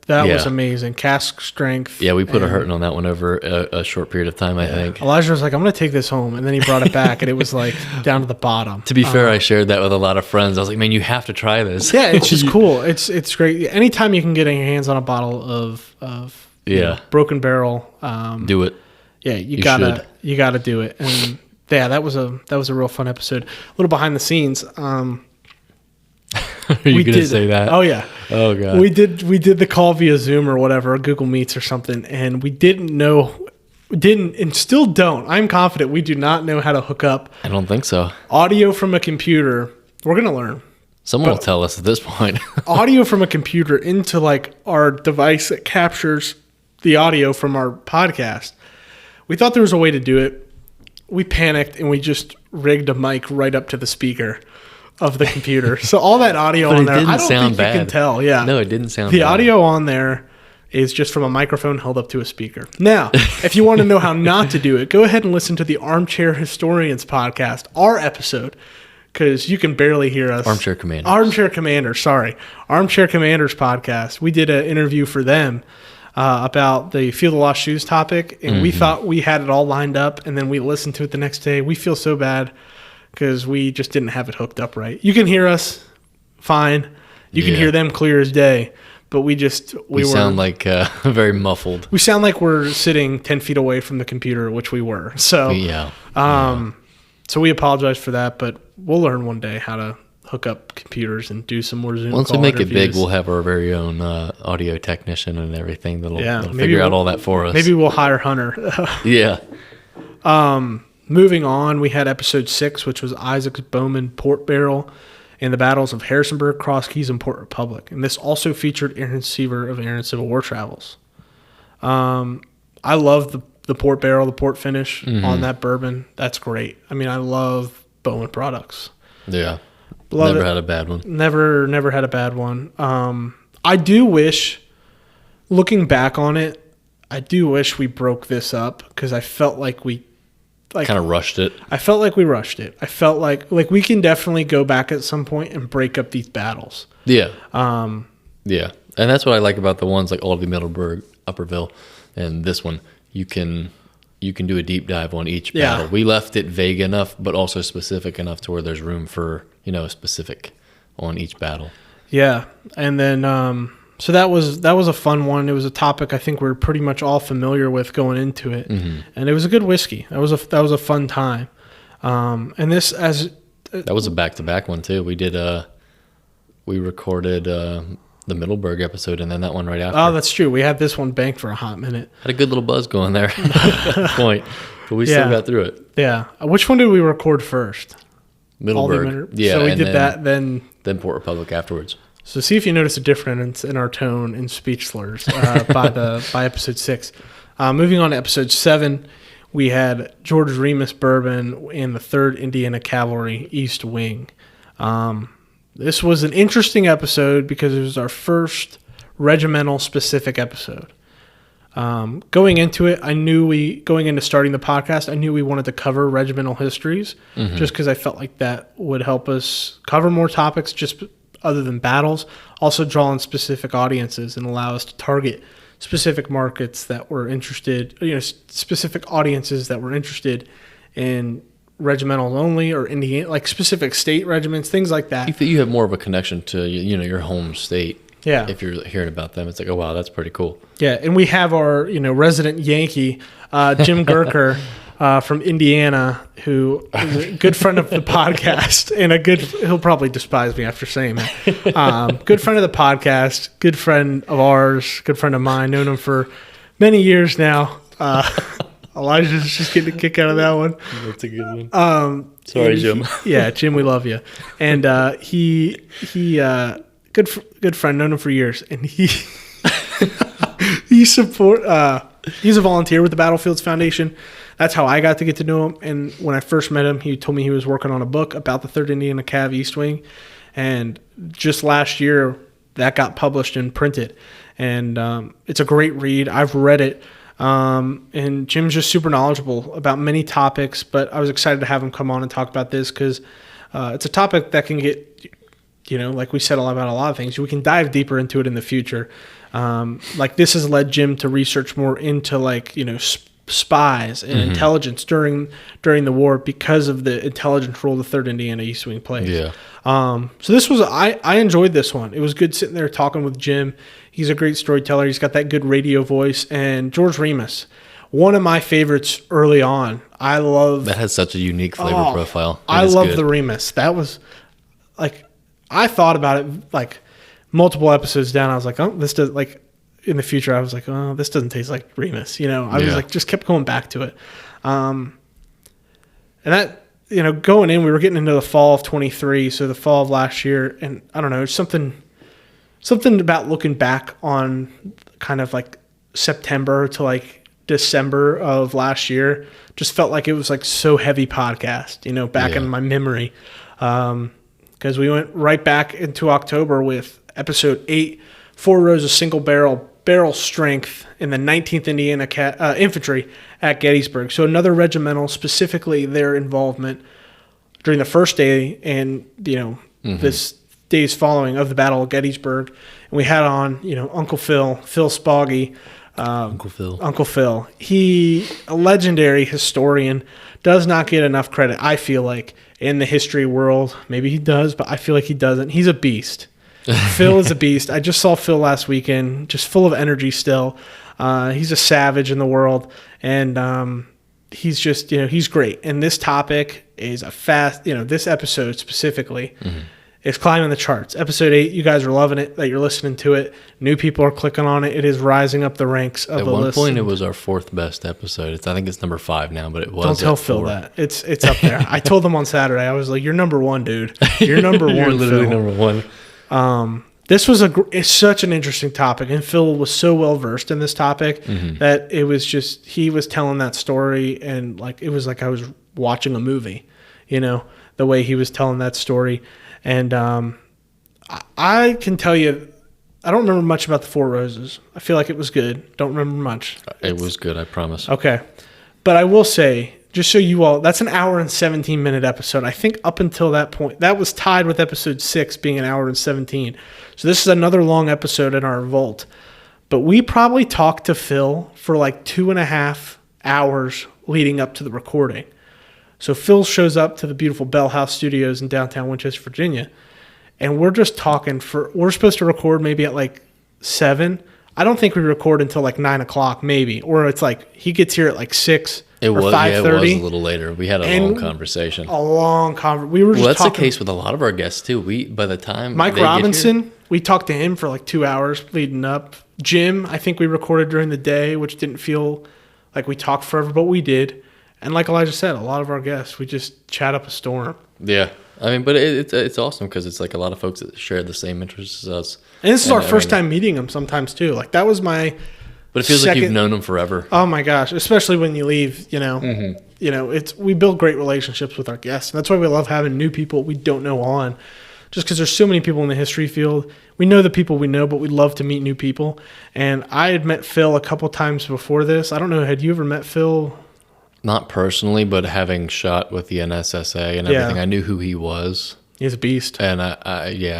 was amazing. Cask strength. Yeah, we put a hurting on that one over a short period of time. I think Elijah was like, "I'm going to take this home," and then he brought it back, and it was like down to the bottom. To be fair, I shared that with a lot of friends. I was like, "Man, you have to try this." Yeah, it's just cool. It's great. Anytime you can get your hands on a bottle of Broken Barrel, do it. Yeah, you gotta do it. And yeah, that was a real fun episode. A little behind the scenes. Are you gonna say that? Oh yeah. Oh god. We did the call via Zoom or whatever, or Google Meets or something, and we didn't and still don't. I'm confident we do not know how to hook up. I don't think so. Audio from a computer. We're gonna learn. Someone will tell us at this point. Audio from a computer into like our device that captures the audio from our podcast. We thought there was a way to do it. We panicked and we just rigged a mic right up to the speaker of the computer. So all that audio on there, I don't think you can tell. Yeah. No, it didn't sound bad. The bad. audio on there is just from a microphone held up to a speaker. Now, if you want to know how not to do it, go ahead and listen to the Armchair Historians podcast, our episode, because you can barely hear us. Armchair Commanders, podcast. We did an interview for them about the Field of Lost Shoes topic, and we thought we had it all lined up, and then we listened to it the next day. We feel so bad because we just didn't have it hooked up right. You can hear us fine. You can hear them clear as day, but we sound like very muffled. We sound like we're sitting 10 feet away from the computer, which we were. So, so we apologize for that, but we'll learn one day how to hook up computers and do some more Zoom Once we make it big, we'll have our very own audio technician and everything that'll figure out all that for us. Maybe we'll hire Hunter. Yeah. Moving on, we had episode 6, which was Isaac's Bowman Port Barrel and the battles of Harrisonburg, Cross Keys, and Port Republic. And this also featured Aaron Seaver of Aaron Civil War Travels. I love the port barrel, the port finish on that bourbon. That's great. I mean, I love Bowman products. Yeah. Never had a bad one. Never had a bad one. I do wish, looking back on it, I do wish we broke this up because I felt like we like kind of rushed it. I felt like we rushed it. I felt like we can definitely go back at some point and break up these battles. Yeah. Yeah. And that's what I like about the ones like Aldby, Middleburg, Upperville, and this one. You can do a deep dive on each battle. We left it vague enough, but also specific enough to where there's room for, specific on each battle. Yeah. And then so that was a fun one. It was a topic I think we're pretty much all familiar with going into it. Mm-hmm. And it was a good whiskey. That was a fun time. And this that was a back-to-back one too. We recorded the Middleburg episode and then that one right after. Oh, that's true. We had this one banked for a hot minute. Had a good little buzz going there at that point, but we still got through it. Yeah. Which one did we record first? Middleburg. Yeah. So we did that, then Port Republic afterwards. So see if you notice a difference in our tone and speech slurs by episode 6. Moving on to episode 7, we had George Remus Bourbon and the 3rd Indiana Cavalry East Wing. This was an interesting episode because it was our first regimental-specific episode. Going into it, going into starting the podcast, I knew we wanted to cover regimental histories just because I felt like that would help us cover more topics just other than battles, also draw in specific audiences and allow us to target specific markets that were interested, specific audiences that were interested in regimentals only or Indiana, like specific state regiments, things like that. You have more of a connection to, your home state. Yeah. If you're hearing about them, it's like, oh, wow, that's pretty cool. Yeah. And we have our, resident Yankee, Jim Gurker, from Indiana, who is a good friend of the podcast and he'll probably despise me after saying that. Good friend of the podcast, good friend of ours, good friend of mine, known him for many years now. Elijah's just getting a kick out of that one. That's a good one. Sorry, Jim. Jim, we love you. And he good friend, known him for years, and he's a volunteer with the Battlefields Foundation. That's how I got to get to know him. And when I first met him, he told me he was working on a book about the 3rd Indiana Cav East Wing. And just last year, that got published and printed. And it's a great read. I've read it. And Jim's just super knowledgeable about many topics. But I was excited to have him come on and talk about this because it's a topic that can get, like we said about a lot of things. We can dive deeper into it in the future. Like this has led Jim to research more into spies and intelligence during the war because of the intelligence role the 3rd Indiana East Wing plays. Yeah. So this was I enjoyed this one. It was good sitting there talking with Jim. He's a great storyteller. He's got that good radio voice. And George Remus, one of my favorites early on. That has such a unique flavor profile. I love the Remus. That was like I thought about it like multiple episodes down. I was like, oh, this does like. In the future, I was like, oh, this doesn't taste like Remus. I was like, just kept going back to it. And that, going in, we were getting into the fall of 23, so the fall of last year. And I don't know, something about looking back on kind of like September to like December of last year just felt like it was like so heavy podcast, back in my memory. Because we went right back into October with episode 8, 4 rows of single barrel strength in the 19th Indiana Infantry at Gettysburg. So another regimental, specifically their involvement during the first day and, this days following of the Battle of Gettysburg. And we had on, Uncle Phil Spoggy. Uncle Phil. He, a legendary historian, does not get enough credit, I feel like, in the history world. Maybe he does, but I feel like he doesn't. He's a beast. Phil is a beast. I just saw Phil last weekend, just full of energy still. He's a savage in the world, and he's just, he's great. And this topic is this episode specifically is climbing the charts. Episode 8, you guys are loving it, that you're listening to it. New people are clicking on it. It is rising up the ranks of the list. At one point, it was our 4th best episode. I think it's number 5 now, but it was. Don't tell Phil that. It's up there. I told him on Saturday, I was like, you're number 1, dude. You're number 1, You're literally Phil. number 1. This was it's such an interesting topic, and Phil was so well versed in this topic that it was just he was telling that story, and like it was like I was watching a movie, the way he was telling that story. And I can tell you, I don't remember much about the 4 Roses. I feel like it was good. Don't remember much. It was good, I promise. Okay, but I will say just so you all, that's an hour and 17-minute episode. I think up until that point, that was tied with episode 6 being an hour and 17. So this is another long episode in our vault. But we probably talked to Phil for like 2.5 hours leading up to the recording. So Phil shows up to the beautiful Bell House Studios in downtown Winchester, Virginia. And we're just talking we're supposed to record maybe at like 7. I don't think we record until like 9 o'clock maybe. Or it's like he gets here at like 6 or 5:30. Yeah, it was a little later. We had a long conversation. A long conversation. We were just that's talking. The case with a lot of our guests too. By the time Mike Robinson, we talked to him for like 2 hours leading up. Jim, I think we recorded during the day, which didn't feel like we talked forever, but we did. And like Elijah said, a lot of our guests, we just chat up a storm. Yeah. I mean, but it's awesome because it's like a lot of folks that share the same interests as us. And this is our first time meeting them sometimes too. Like that was my But it feels like you've known them forever. Oh my gosh, especially when you leave, you know. Mm-hmm. You know, we build great relationships with our guests. And that's why we love having new people we don't know on. Just because there's so many people in the history field. We know the people we know, but we love to meet new people. And I had met Phil a couple times before this. I don't know, had you ever met Phil? Not personally, but having shot with the NSSA and everything, I knew who he was. He's a beast. And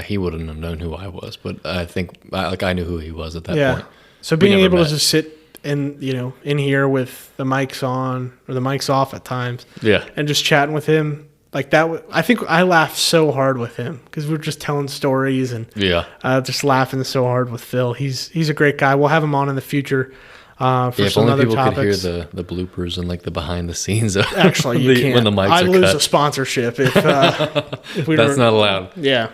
he wouldn't have known who I was, but I think I knew who he was at that point. So being able to just sit in here with the mics on or the mics off at times, and just chatting with him like that. I think I laughed so hard with him because we were just telling stories and just laughing so hard with Phil. He's a great guy. We'll have him on in the future. For some other topics. Could hear the bloopers and like the behind the scenes. Actually, you can't. When the mics I'd are lose cut. a sponsorship if we That's not allowed. Yeah.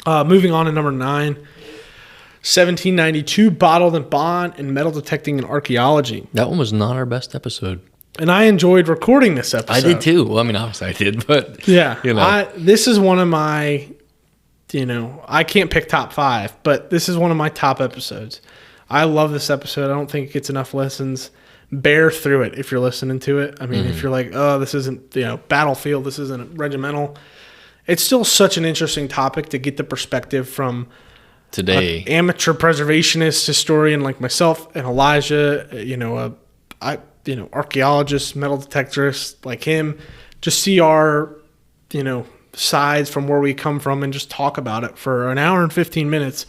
Moving on to number 9, 1792, Bottled and Bond in Metal Detecting and Archaeology. That one was not our best episode. And I enjoyed recording this episode. I did too. Well, I mean, obviously I did, but this is one of my, I can't pick top 5, but this is one of my top episodes. I love this episode. I don't think it gets enough listens. Bear through it if you're listening to it. I mean, if you're like, oh, this isn't Battlefield, this isn't regimental. It's still such an interesting topic to get the perspective from today amateur preservationist historian like myself and Elijah, archaeologist, metal detectorist like him, just see our, sides from where we come from and just talk about it for an hour and 15 minutes.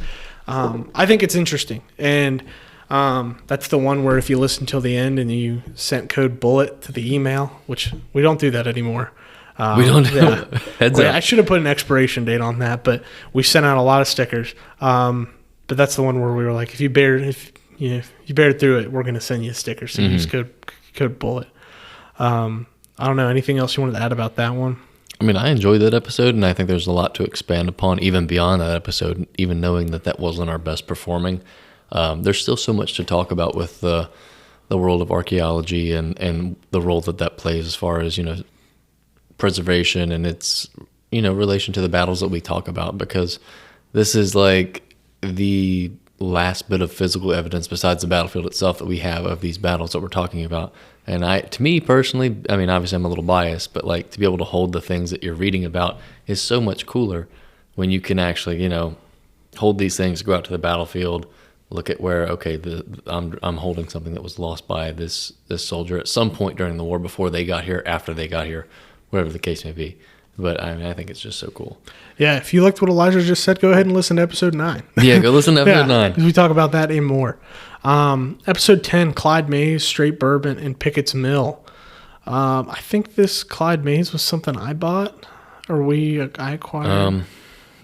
I think it's interesting. And that's the one where if you listen till the end and you sent code BULLET to the email, which we don't do that anymore. We don't do it. Heads up. I should have put an expiration date on that, but we sent out a lot of stickers. But that's the one where we were like, if you bared through it, we're going to send you a sticker. So use code BULLET. I don't know. Anything else you wanted to add about that one? I mean, I enjoyed that episode, and I think there's a lot to expand upon even beyond that episode, even knowing that wasn't our best performing. There's still so much to talk about with the world of archaeology and the role that plays as far as, preservation and its, relation to the battles that we talk about, because this is like the last bit of physical evidence besides the battlefield itself that we have of these battles that we're talking about. And to me personally, I mean, obviously I'm a little biased, but like to be able to hold the things that you're reading about is so much cooler when you can actually, hold these things, go out to the battlefield, look at where, okay, I'm holding something that was lost by this soldier at some point during the war before they got here, after they got here, whatever the case may be. But I mean, I think it's just so cool. Yeah, if you liked what Elijah just said, go ahead and listen to episode 9. Yeah, go listen to episode 9. Because we talk about that and more. Episode 10, Clyde Mays, Straight Bourbon, and Pickett's Mill. I think this Clyde Mays was something I bought, or I acquired.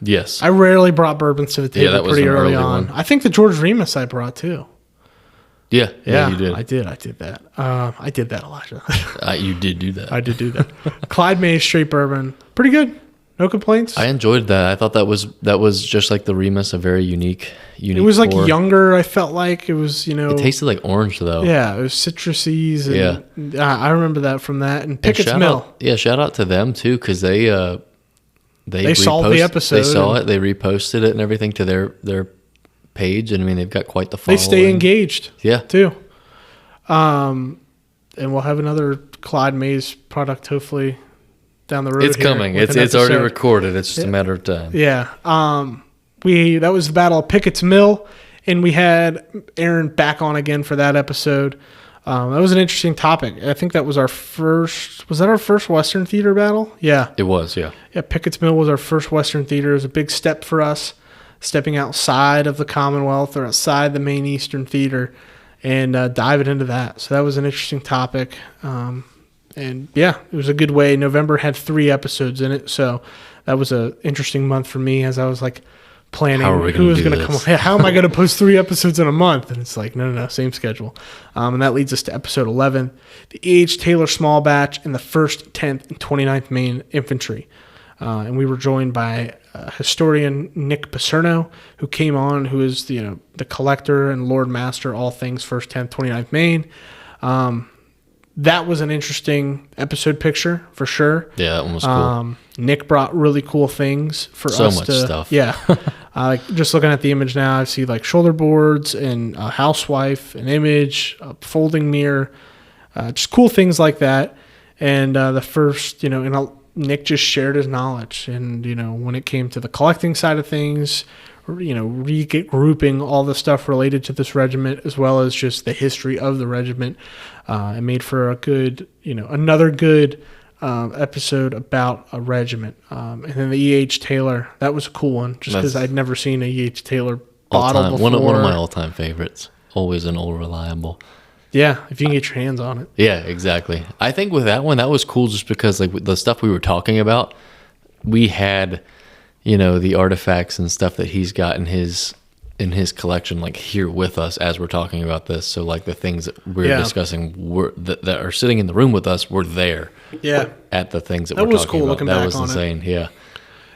Yes. I rarely brought bourbons to the table. That was pretty an early early on. one. I think the George Remus I brought too. Yeah, you did. I did that. I did that, Elijah. You did do that. I did do that. Clyde Mays Straight Bourbon, pretty good. No complaints. I enjoyed that. I thought that was just like the Remus, a very unique. It was like younger. I felt like it was, It tasted like orange though. Yeah, it was citrusy. And I remember that from that. And Pickett's Mill. Shout out to them too, because they saw the episode. They saw it. They reposted it and everything to their page, and I mean they've got quite the following. They stay engaged. Yeah, too. And we'll have another Clyde Mays product hopefully down the road. It's coming. It's already recorded. It's just a matter of time. Yeah. That was the Battle of Pickett's Mill, and we had Aaron back on again for that episode. That was an interesting topic. I think that was our first. Was that our first Western theater battle? Yeah. It was, yeah. Yeah, Pickett's Mill was our first Western theater. It was a big step for us, stepping outside of the Commonwealth or outside the main Eastern theater and diving into that. So that was an interesting topic. And yeah, it was a good way. November had 3 episodes in it. So that was an interesting month for me as I was like planning who was going to come on. How am I going to post 3 episodes in a month? And it's like, no, same schedule. And that leads us to episode 11, the E.H. Taylor Small Batch in the 1st, 10th, and 29th Maine Infantry. And we were joined by historian Nick Pacerno, who came on, who is the collector and Lord Master, all things 1st, 10th, 29th Maine. That was an interesting episode picture for sure. Yeah, that one was cool. Nick brought really cool things for us. So much stuff. Yeah. Just looking at the image now, I see like shoulder boards and a housewife, an image, a folding mirror, just cool things like that. And the first, Nick just shared his knowledge. And, when it came to the collecting side of things, regrouping all the stuff related to this regiment, as well as just the history of the regiment, it made for a good, another good episode about a regiment. And then the E.H. Taylor, that was a cool one, just because I'd never seen a E.H. Taylor bottle before. One of my all-time favorites. Always an old reliable. Yeah, if you can get your hands on it. Yeah, exactly. I think with that one, that was cool just because like the stuff we were talking about, we had, the artifacts and stuff that he's got in his collection, like here with us as we're talking about this. So like the things that we're discussing that are sitting in the room with us were there. Yeah. At the things that we're talking cool about. Looking that back was on insane. It.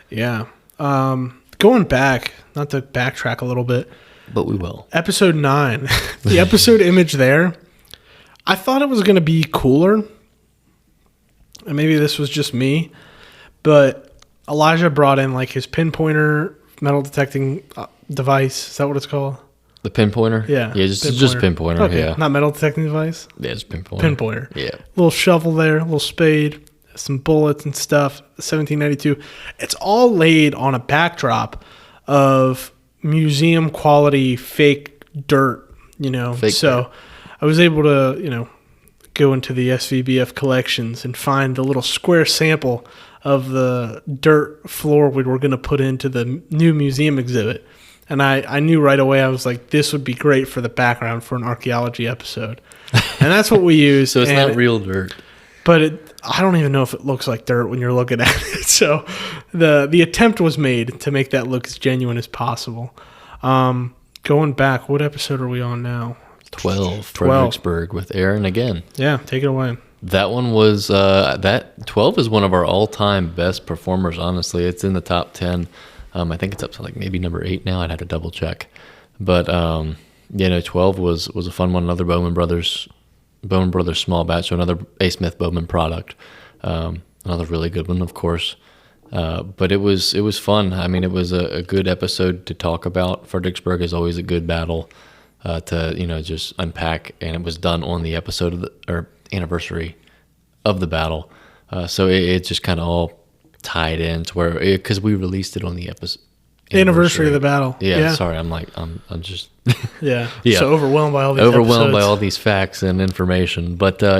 Yeah. Yeah. Going back, not to backtrack a little bit, but we will. Episode 9, the episode image there, I thought it was going to be cooler. And maybe this was just me, but Elijah brought in like his pinpointer metal detecting device. Is that what it's called? The pinpointer? Yeah. Yeah, just pinpointer. Okay. Yeah. Not metal detecting device? Yeah, it's pinpointer. Pinpointer. Yeah. Little shovel there, little spade, some bullets and stuff. 1792. It's all laid on a backdrop of museum quality fake dirt, Fake dirt. I was able to, go into the SVBF collections and find the little square sample of the dirt floor we were going to put into the new museum exhibit. And I knew right away, I was like, this would be great for the background for an archaeology episode. And that's what we use. So it's not real dirt. But I don't even know if it looks like dirt when you're looking at it. So the attempt was made to make that look as genuine as possible. Going back, what episode are we on now? 12, Fredericksburg with Aaron again. Yeah, take it away. That one was, that 12 is one of our all-time best performers, honestly. It's in the top 10. I think it's up to like maybe number 8 now. I'd have to double check. But, 12 was a fun one. Another Bowman Brothers small batch, so another A. Smith Bowman product. Another really good one, of course. But it was fun. I mean, it was a good episode to talk about. Fredericksburg is always a good battle to just unpack, and it was done on the episode or anniversary of the battle. So it just kind of all tied in to where, because we released it on the episode. Anniversary of the battle. Yeah. Sorry, I'm just yeah. So overwhelmed by all these episodes. by all these facts and information. But so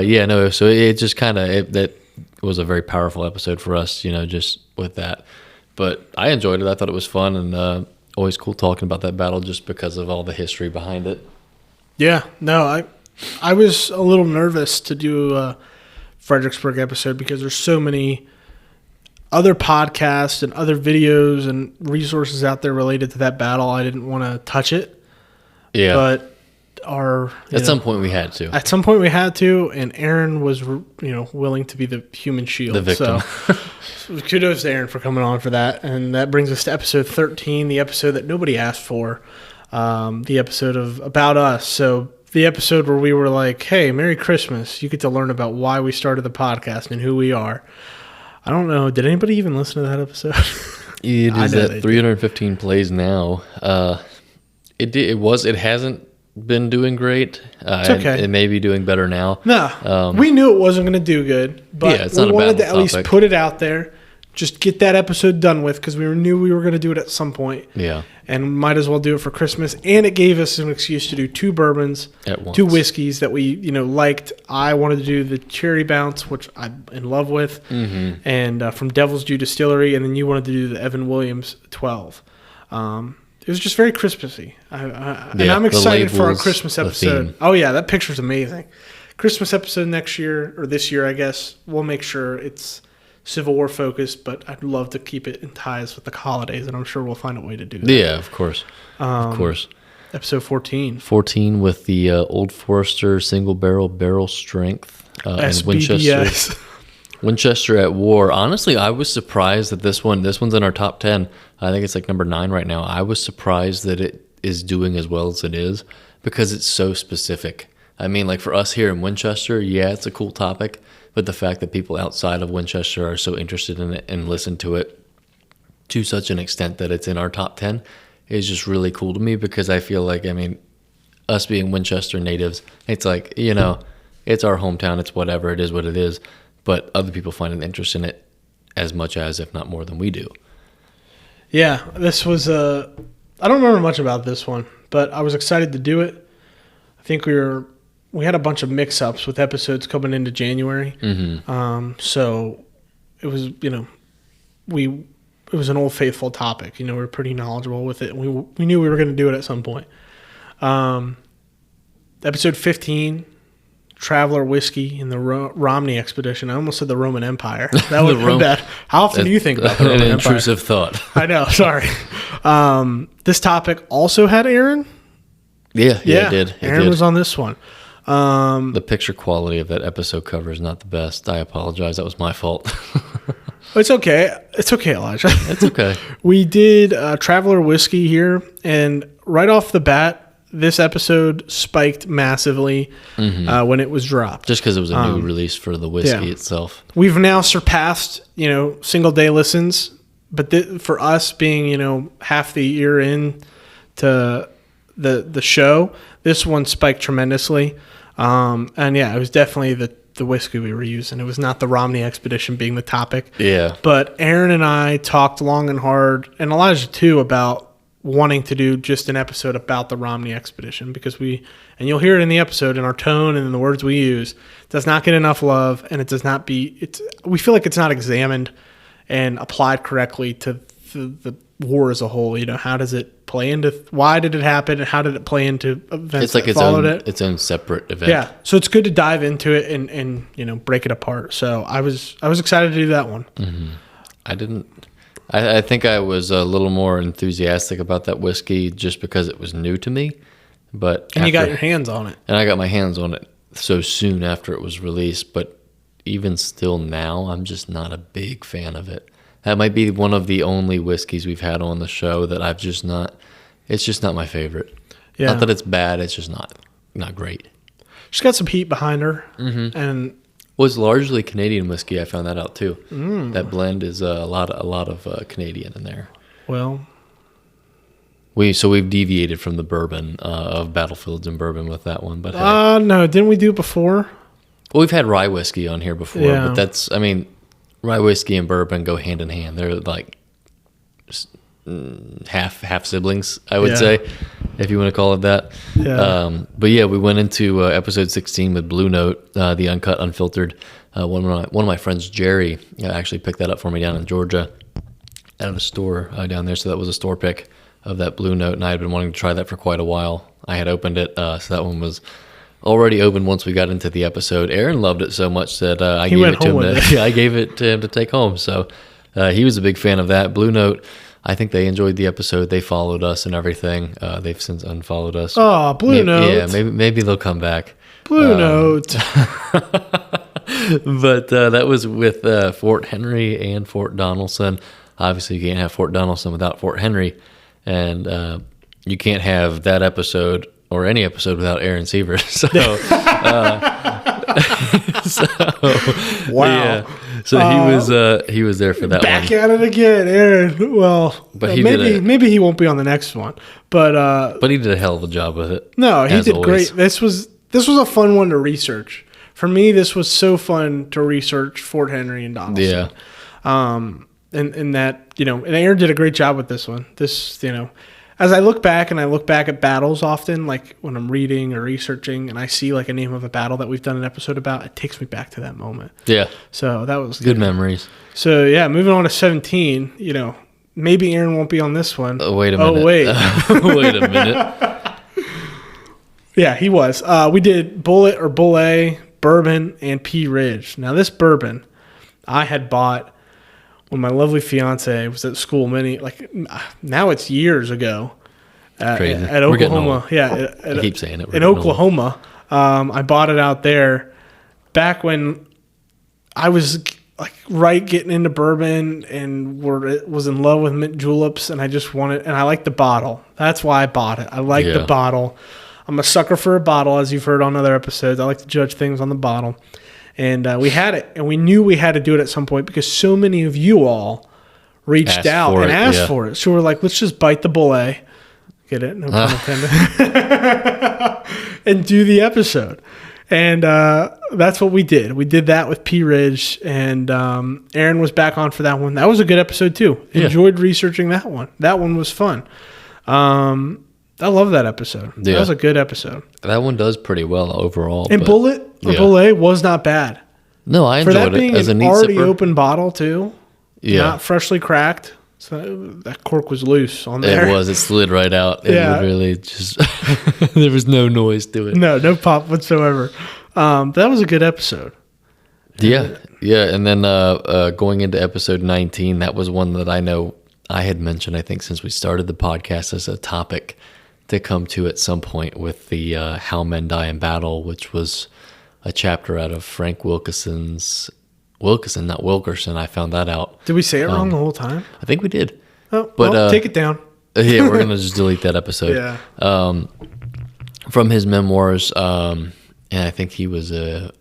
it just kind of that was a very powerful episode for us, just with that. But I enjoyed it. I thought it was fun, and always cool talking about that battle just because of all the history behind it. Yeah, no, I was a little nervous to do a Fredericksburg episode because there's so many other podcasts and other videos and resources out there related to that battle. I didn't want to touch it. Yeah. But at some point we had to. At some point we had to, and Aaron was, willing to be the human shield. The victim. So kudos to Aaron for coming on for that. And that brings us to episode 13, the episode that nobody asked for, the episode of About Us. So the episode where we were like, hey, Merry Christmas. You get to learn about why we started the podcast and who we are. I don't know. Did anybody even listen to that episode? It is at 315 plays now. It hasn't been doing great. It's okay. It may be doing better now. No, we knew it wasn't going to do good, but it's we not a wanted to battle at least topic. put it out there just get that episode done with because we knew we were going to do it at some point. Yeah. And might as well do it for Christmas. And it gave us an excuse to do 2 bourbons, At once. 2 whiskeys that we, liked. I wanted to do the Cherry Bounce, which I'm in love with, and from Devil's Due Distillery. And then you wanted to do the Evan Williams 12. It was just very Christmassy. And I'm excited for our Christmas episode. Oh, yeah, that picture's amazing. Christmas episode next year, or this year, I guess. We'll make sure it's Civil War focused, but I'd love to keep it in ties with the holidays, and I'm sure we'll find a way to do that. Yeah, of course. Of course. Episode 14. 14 with the Old Forester single barrel strength and SBBS. Winchester at War. Honestly, I was surprised that this one's in our top 10. I think it's like number 9 right now. I was surprised that it is doing as well as it is because it's so specific. I mean, like for us here in Winchester, yeah, it's a cool topic, but the fact that people outside of Winchester are so interested in it and listen to it to such an extent that it's in our top 10 is just really cool to me because I feel like, I mean, us being Winchester natives, it's like, it's our hometown, it's whatever, it is what it is. But other people find an interest in it as much as, if not more than we do. Yeah, this was I don't remember much about this one, but I was excited to do it. I think we had a bunch of mix-ups with episodes coming into January. So it was, it was an old faithful topic. We were pretty knowledgeable with it. We knew we were going to do it at some point. Episode 15. Traveler whiskey in the Romney expedition. I almost said the Roman Empire. That would be bad. How often do you think about the Roman Empire? An intrusive thought. I know. Sorry. This topic also had Aaron. Yeah, it did. Aaron was on this one. The picture quality of that episode cover is not the best. I apologize. That was my fault. It's okay. It's okay, Elijah. It's okay. We did Traveler whiskey here, and right off the bat, this episode spiked massively when it was dropped. Just because it was a new release for the whiskey itself. We've now surpassed, single day listens. But for us being, half the year in to the show, this one spiked tremendously. And yeah, it was definitely the whiskey we were using. It was not the Romney expedition being the topic. Yeah. But Aaron and I talked long and hard, and Elijah too, about wanting to do just an episode about the Romney expedition because and you'll hear it in the episode in our tone and in the words we use, does not get enough love, and it does not we feel like it's not examined and applied correctly to the war as a whole. How does it play into, why did it happen, and how did it play into events that followed it? Its own separate event. Yeah, so it's good to dive into it and break it apart. So I was excited to do that one. I think I was a little more enthusiastic about that whiskey just because it was new to me. And you got your hands on it. And I got my hands on it so soon after it was released. But even still now, I'm just not a big fan of it. That might be one of the only whiskeys we've had on the show that it's just not my favorite. Yeah. Not that it's bad, it's just not great. She's got some heat behind her. And was largely Canadian whiskey. I found that out too. That blend is a lot of Canadian in there. Well, we've deviated from the bourbon of Battlefields and Bourbon with that one, but no, didn't we do it before? Well, we've had rye whiskey on here before, but rye whiskey and bourbon go hand in hand. They're like half siblings, I would say, if you want to call it that. Yeah. But yeah, we went into episode 16 with Blue Note, the uncut, unfiltered. One of my friends, Jerry, actually picked that up for me down in Georgia at a store down there. So that was a store pick of that Blue Note, and I had been wanting to try that for quite a while. I had opened it, so that one was already open once we got into the episode. Aaron loved it so much that I gave it to him. I gave it to him to take home. So he was a big fan of that. Blue Note, I think they enjoyed the episode. They followed us and everything. They've since unfollowed us. Oh, Blue Note. Yeah, maybe they'll come back. Blue Note. But that was with Fort Henry and Fort Donelson. Obviously, you can't have Fort Donelson without Fort Henry. And you can't have that episode or any episode without Aaron Sievers. So, wow. Yeah. So he was there for that back one. At it again, Aaron. Well, but maybe he won't be on the next one. But he did a hell of a job with it. No, he did always. Great. This was a fun one to research. For me, this was so fun to research Fort Henry and Donelson. Yeah. and that, and Aaron did a great job with this one. This, as I look back at battles often, like when I'm reading or researching and I see like a name of a battle that we've done an episode about, it takes me back to that moment. Yeah. So that was good memories. So yeah, moving on to 17, maybe Aaron won't be on this one. Wait a minute. Oh, wait. Wait a minute. Yeah, he was. We did Bullet or Bullet, Bourbon, and P Ridge. Now this bourbon I had bought when my lovely fiance was at school now it's years ago at Oklahoma. Yeah, I keep saying it. In Oklahoma. I bought it out there back when I was getting into bourbon and was in love with mint juleps, and I just wanted, and I liked the bottle. That's why I bought it. I like the bottle. I'm a sucker for a bottle, as you've heard on other episodes. I like to judge things on the bottle. And we had it, and we knew we had to do it at some point because so many of you all reached out and asked for it. So we're like, let's just bite the bullet. Get it? No pun intended. And do the episode. And that's what we did. We did that with P Ridge, and Aaron was back on for that one. That was a good episode, too. Enjoyed researching that one. That one was fun. I love that episode. Yeah. That was a good episode. That one does pretty well overall. And Bullet was not bad. No, I enjoyed it. For that being an already open bottle, too. Yeah. Not freshly cracked. So that cork was loose on there. It was. It slid right out. It literally just... there was no noise to it. No pop whatsoever. That was a good episode. Yeah. Yeah. And then going into episode 19, that was one that I know I had mentioned, I think, since we started the podcast as a topic to come to at some point with the How Men Die in Battle, which was a chapter out of Frank Wilkerson, not Wilkerson. I found that out. Did we say it wrong the whole time? I think we did. Oh, but take it down. Yeah, we're going to just delete that episode. Yeah. From his memoirs, and I think he was in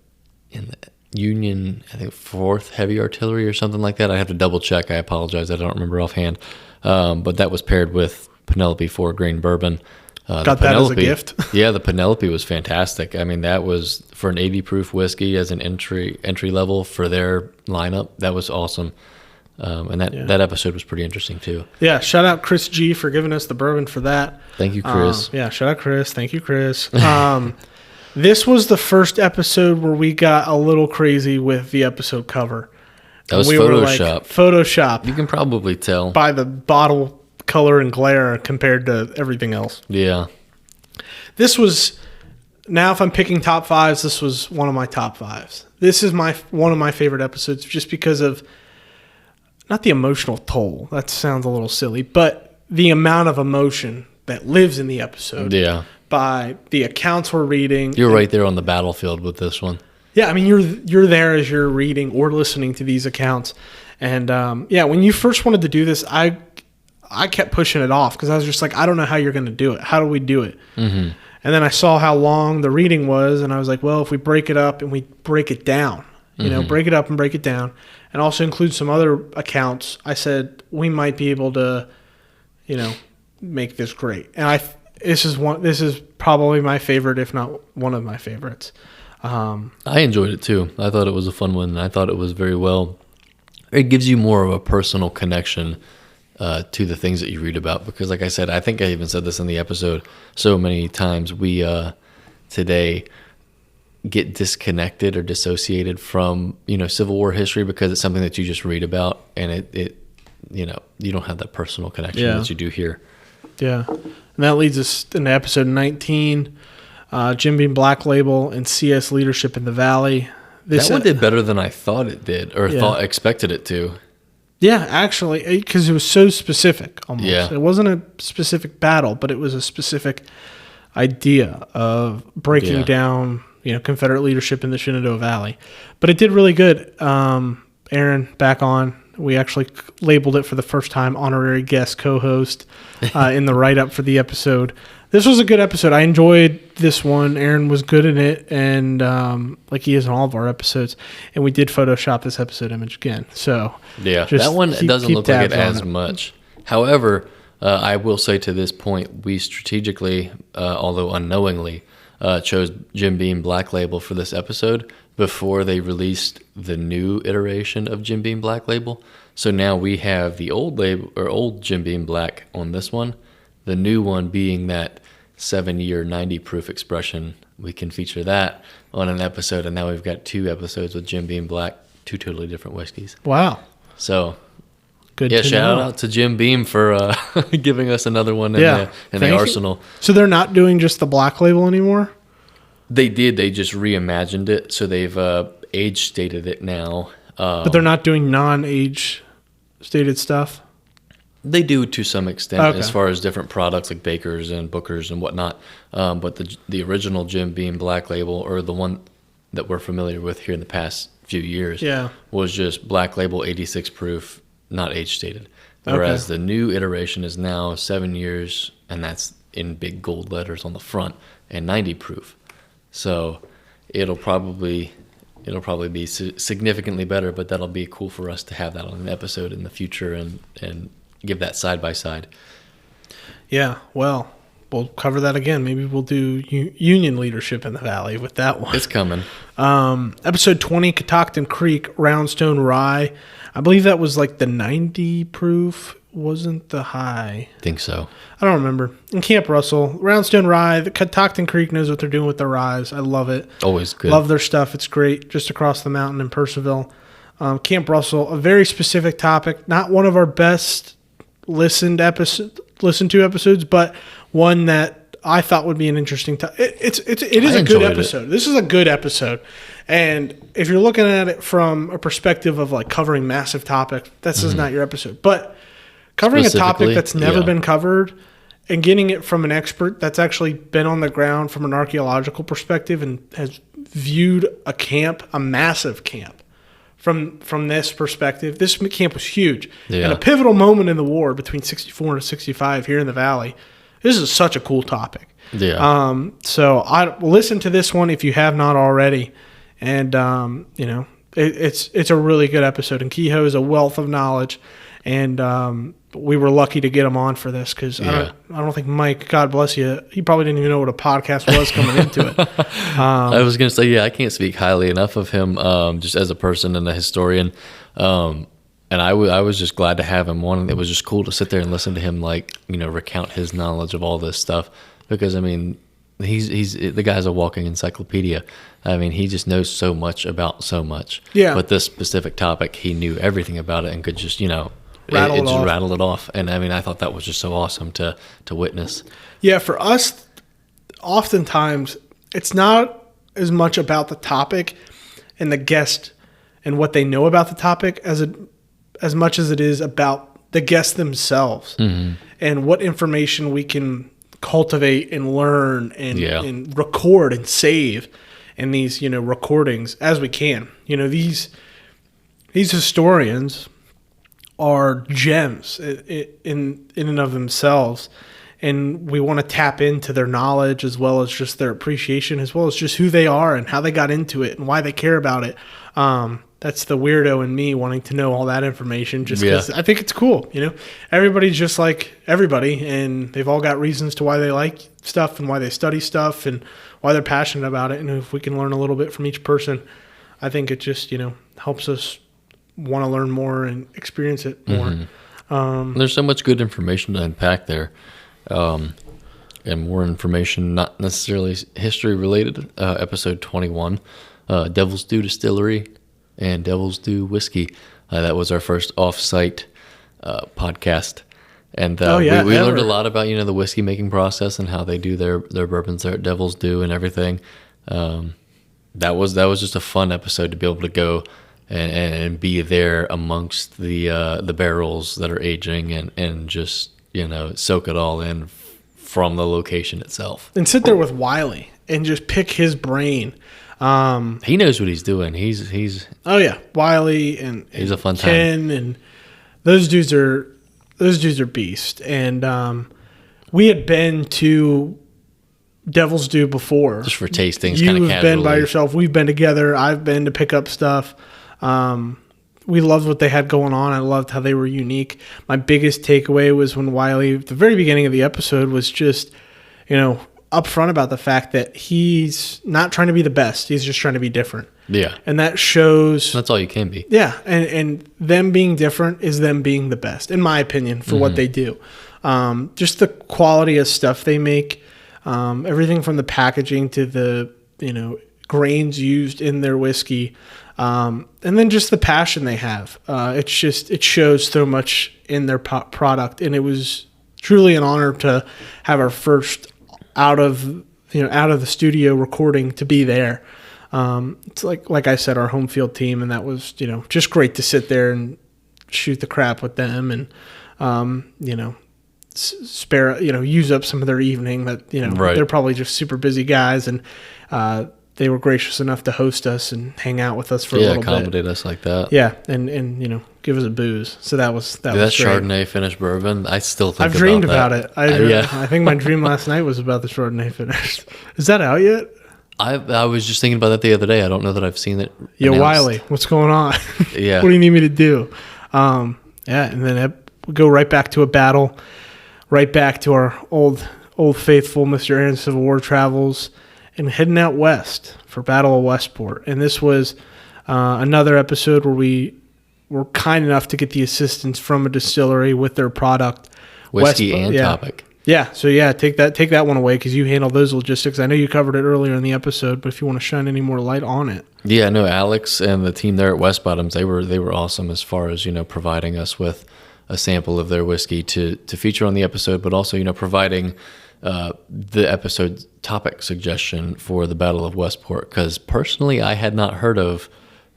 the Union, I think 4th Heavy Artillery or something like that. I have to double check. I apologize. I don't remember offhand. But that was paired with Penelope 4-grain bourbon. Got that as a gift. Yeah, the Penelope was fantastic. I mean, that was for an 80 proof whiskey as an entry level for their lineup. That was awesome. And that episode was pretty interesting too. Yeah, shout out Chris G for giving us the bourbon for that. Thank you, Chris. Shout out Chris. Thank you, Chris. This was the first episode where we got a little crazy with the episode cover. That was Photoshop. Photoshop. You can probably tell by the bottle color and glare compared to everything else. Yeah. This was, now if I'm picking top fives, this was one of my top fives. This is one of my favorite episodes just because of, not the emotional toll, that sounds a little silly, but the amount of emotion that lives in the episode. Yeah. By the accounts we're reading. You're right there on the battlefield with this one. Yeah, I mean, you're there as you're reading or listening to these accounts. And when you first wanted to do this, I kept pushing it off because I was just like, I don't know how you're going to do it. How do we do it? Mm-hmm. And then I saw how long the reading was, and I was like, well, if we break it up and we break it down, break it up and break it down, and also include some other accounts, I said we might be able to, make this great. And this is probably my favorite, if not one of my favorites. I enjoyed it too. I thought it was a fun one. And I thought it was very well. It gives you more of a personal connection to the things that you read about, because like I said, I think I even said this in the episode so many times, we today get disconnected or dissociated from Civil War history because it's something that you just read about, and it you don't have that personal connection that you do here. Yeah. And that leads us into episode 19, Jim Beam Black Label and CS Leadership in the Valley. That one did better than I thought it did, or expected it to. Yeah, actually, because it was so specific almost. Yeah. It wasn't a specific battle, but it was a specific idea of breaking down, Confederate leadership in the Shenandoah Valley. But it did really good. Aaron, back on. We actually labeled it for the first time honorary guest co-host in the write-up for the episode. This was a good episode. I enjoyed this one. Aaron was good in it, and like he is in all of our episodes. And we did Photoshop this episode image again. So yeah, that one doesn't look like it as much. However, I will say to this point, we strategically, although unknowingly, chose Jim Beam Black Label for this episode before they released the new iteration of Jim Beam Black Label. So now we have the old label or old Jim Beam Black on this one, the new one being that 7-year 90 proof expression. We can feature that on an episode, and now we've got 2 episodes with Jim Beam Black, 2 totally different whiskeys. Wow. So, good. Yeah, to shout know. out to Jim Beam for giving us another one in the arsenal. So they're not doing just the Black Label anymore? They did. They just reimagined it, so they've age stated it now. But they're not doing non-age stated stuff? They do to some extent, Okay. as far as different products like Bakers and Bookers and whatnot. But the original Jim Beam Black Label, or the one that we're familiar with here in the past few years, was just Black Label 86 proof, not age stated. Whereas the new iteration is now 7 years, and that's in big gold letters on the front, and 90 proof. So it'll probably be significantly better, but that'll be cool for us to have that on an episode in the future and give that side by side. Yeah, well, we'll cover that again. Maybe we'll do union leadership in the Valley with that one. It's coming. Episode 20, Catoctin Creek, Roundstone Rye. I believe that was like the 90 proof, wasn't the high. Think so. I don't remember. In Camp Russell, Roundstone Rye, the Catoctin Creek knows what they're doing with their ryes. I love it. Always good. Love their stuff. It's great. Just across the mountain in Percival. Camp Russell, a very specific topic. Not one of our best listened to episodes, but one that I thought would be an interesting topic. It is a good episode. This is a good episode. And if you're looking at it from a perspective of like covering massive topics, this is not your episode. But covering a topic that's never been covered and getting it from an expert that's actually been on the ground from an archaeological perspective and has viewed a camp, a massive camp, from this perspective. This camp was huge. And a pivotal moment in the war between 64 and 65 here in the Valley. This is such a cool topic. Yeah. So I listen to this one if you have not already. And, it's a really good episode. And Kehoe is a wealth of knowledge. And we were lucky to get him on for this because I don't think Mike, God bless you, he probably didn't even know what a podcast was coming into it. I was going to say, I can't speak highly enough of him just as a person and a historian. And I was just glad to have him on. It was just cool to sit there and listen to him, recount his knowledge of all this stuff. Because, I mean, he's the guy's a walking encyclopedia. I mean, he just knows so much about so much. Yeah. But this specific topic, he knew everything about it and could just, rattle it off. And I mean, I thought that was just so awesome to witness. Yeah, for us, oftentimes, it's not as much about the topic and the guest and what they know about the topic as much as it is about the guests themselves and what information we can cultivate and learn and record and save in these, recordings as we can. These historians are gems in and of themselves, and we want to tap into their knowledge as well as just their appreciation, as well as just who they are and how they got into it and why they care about it. That's the weirdo in me wanting to know all that information just because I think it's cool. Everybody's just like everybody, and they've all got reasons to why they like stuff and why they study stuff and why they're passionate about it. And if we can learn a little bit from each person, I think it just, helps us want to learn more and experience it more. There's so much good information to unpack there. And more information, not necessarily history related. Episode 21, Devil's Due Distillery and Devil's Due Whiskey. That was our first off-site podcast. And we learned a lot about, the whiskey making process and how they do their bourbons there at Devil's Due and everything. That was just a fun episode to be able to go and be there amongst the barrels that are aging and just, soak it all in from the location itself. And sit there with Wiley and just pick his brain. He knows what he's doing. He's Wiley and he's a fun Ken, time. and those dudes are beasts. And we had been to Devil's Due before, just for tastings. You've been by yourself. We've been together. I've been to pick up stuff. We loved what they had going on. I loved how they were unique. My biggest takeaway was when Wiley, at the very beginning of the episode, was just, upfront about the fact that he's not trying to be the best. He's just trying to be different. Yeah. And that shows. That's all you can be. Yeah. And them being different is them being the best, in my opinion, for what they do. Just the quality of stuff they make, everything from the packaging to the, grains used in their whiskey. And then just the passion they have. It shows so much in their product. And it was truly an honor to have our first out of the studio recording to be there. It's like I said, our home field team, and that was, just great to sit there and shoot the crap with them and, spare, use up some of their evening that, Right. They're probably just super busy guys. And, they were gracious enough to host us and hang out with us for a little bit. Accommodate us like that. Yeah. And, give us a booze. So that was That great. Chardonnay finished bourbon, I still think I've dreamed about it. Yeah. I think my dream last night was about the Chardonnay finish. Is that out yet? I was just thinking about that the other day. I don't know that I've seen it Yo, announced. Wiley, what's going on? Yeah. What do you need me to do? And then we go right back to a battle, right back to our old faithful Mr. Aaron Civil War travels, and heading out west for Battle of Westport. And this was another episode where we were kind enough to get the assistance from a distillery with their product. Whiskey and topic. Yeah, so take that one away because you handle those logistics. I know you covered it earlier in the episode, but if you want to shine any more light on it. Yeah, no, Alex and the team there at West Bottoms, they were awesome as far as, providing us with a sample of their whiskey to feature on the episode, but also, providing the episode topic suggestion for the Battle of Westport, because personally I had not heard of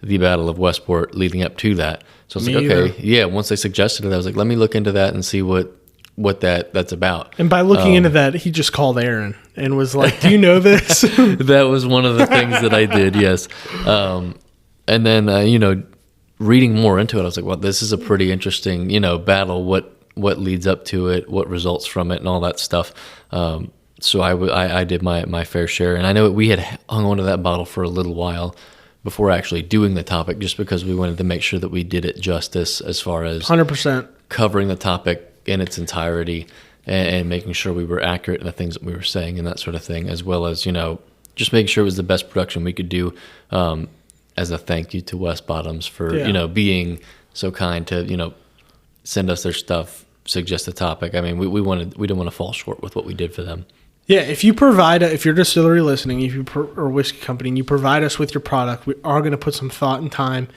the Battle of Westport leading up to that. So I was Me like, either. okay, yeah, once they suggested it, I was like, let me look into that and see what that's about. And by looking into that, he just called Aaron and was like, do you know this? That was one of the things that I did, yes. And then, reading more into it, I was like, well, this is a pretty interesting, battle. What leads up to it, what results from it, and all that stuff. So I did my fair share. And I know we had hung on to that bottle for a little while before actually doing the topic, just because we wanted to make sure that we did it justice as far as 100%. covering the topic in its entirety and making sure we were accurate in the things that we were saying and that sort of thing, as well as, just making sure it was the best production we could do as a thank you to West Bottoms for, being so kind to, send us their stuff, suggest a topic. I mean, we didn't want to fall short with what we did for them. Yeah, if you're distillery listening, or whiskey company, and you provide us with your product, we are going to put some thought and time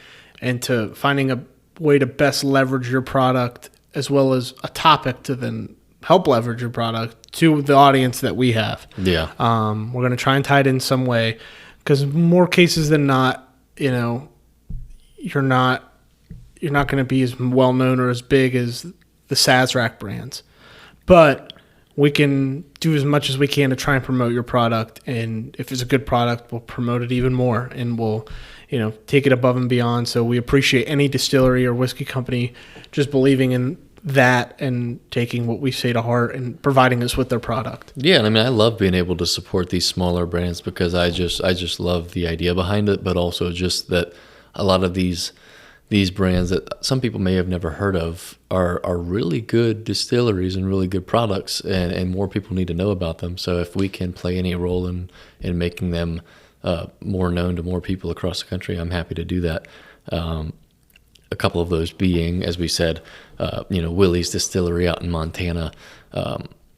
into finding a way to best leverage your product, as well as a topic to then help leverage your product to the audience that we have. Yeah. We're going to try and tie it in some way, because more cases than not, you're not going to be as well known or as big as the Sazerac brands, but we can do as much as we can to try and promote your product. And if it's a good product, we'll promote it even more, and we'll, take it above and beyond. So we appreciate any distillery or whiskey company just believing in that and taking what we say to heart and providing us with their product. Yeah, and I mean, I love being able to support these smaller brands, because I just love the idea behind it, but also just that a lot of these brands that some people may have never heard of are really good distilleries and really good products, and more people need to know about them. So if we can play any role in making them more known to more people across the country, I'm happy to do that. A couple of those being, as we said, Willie's Distillery out in Montana.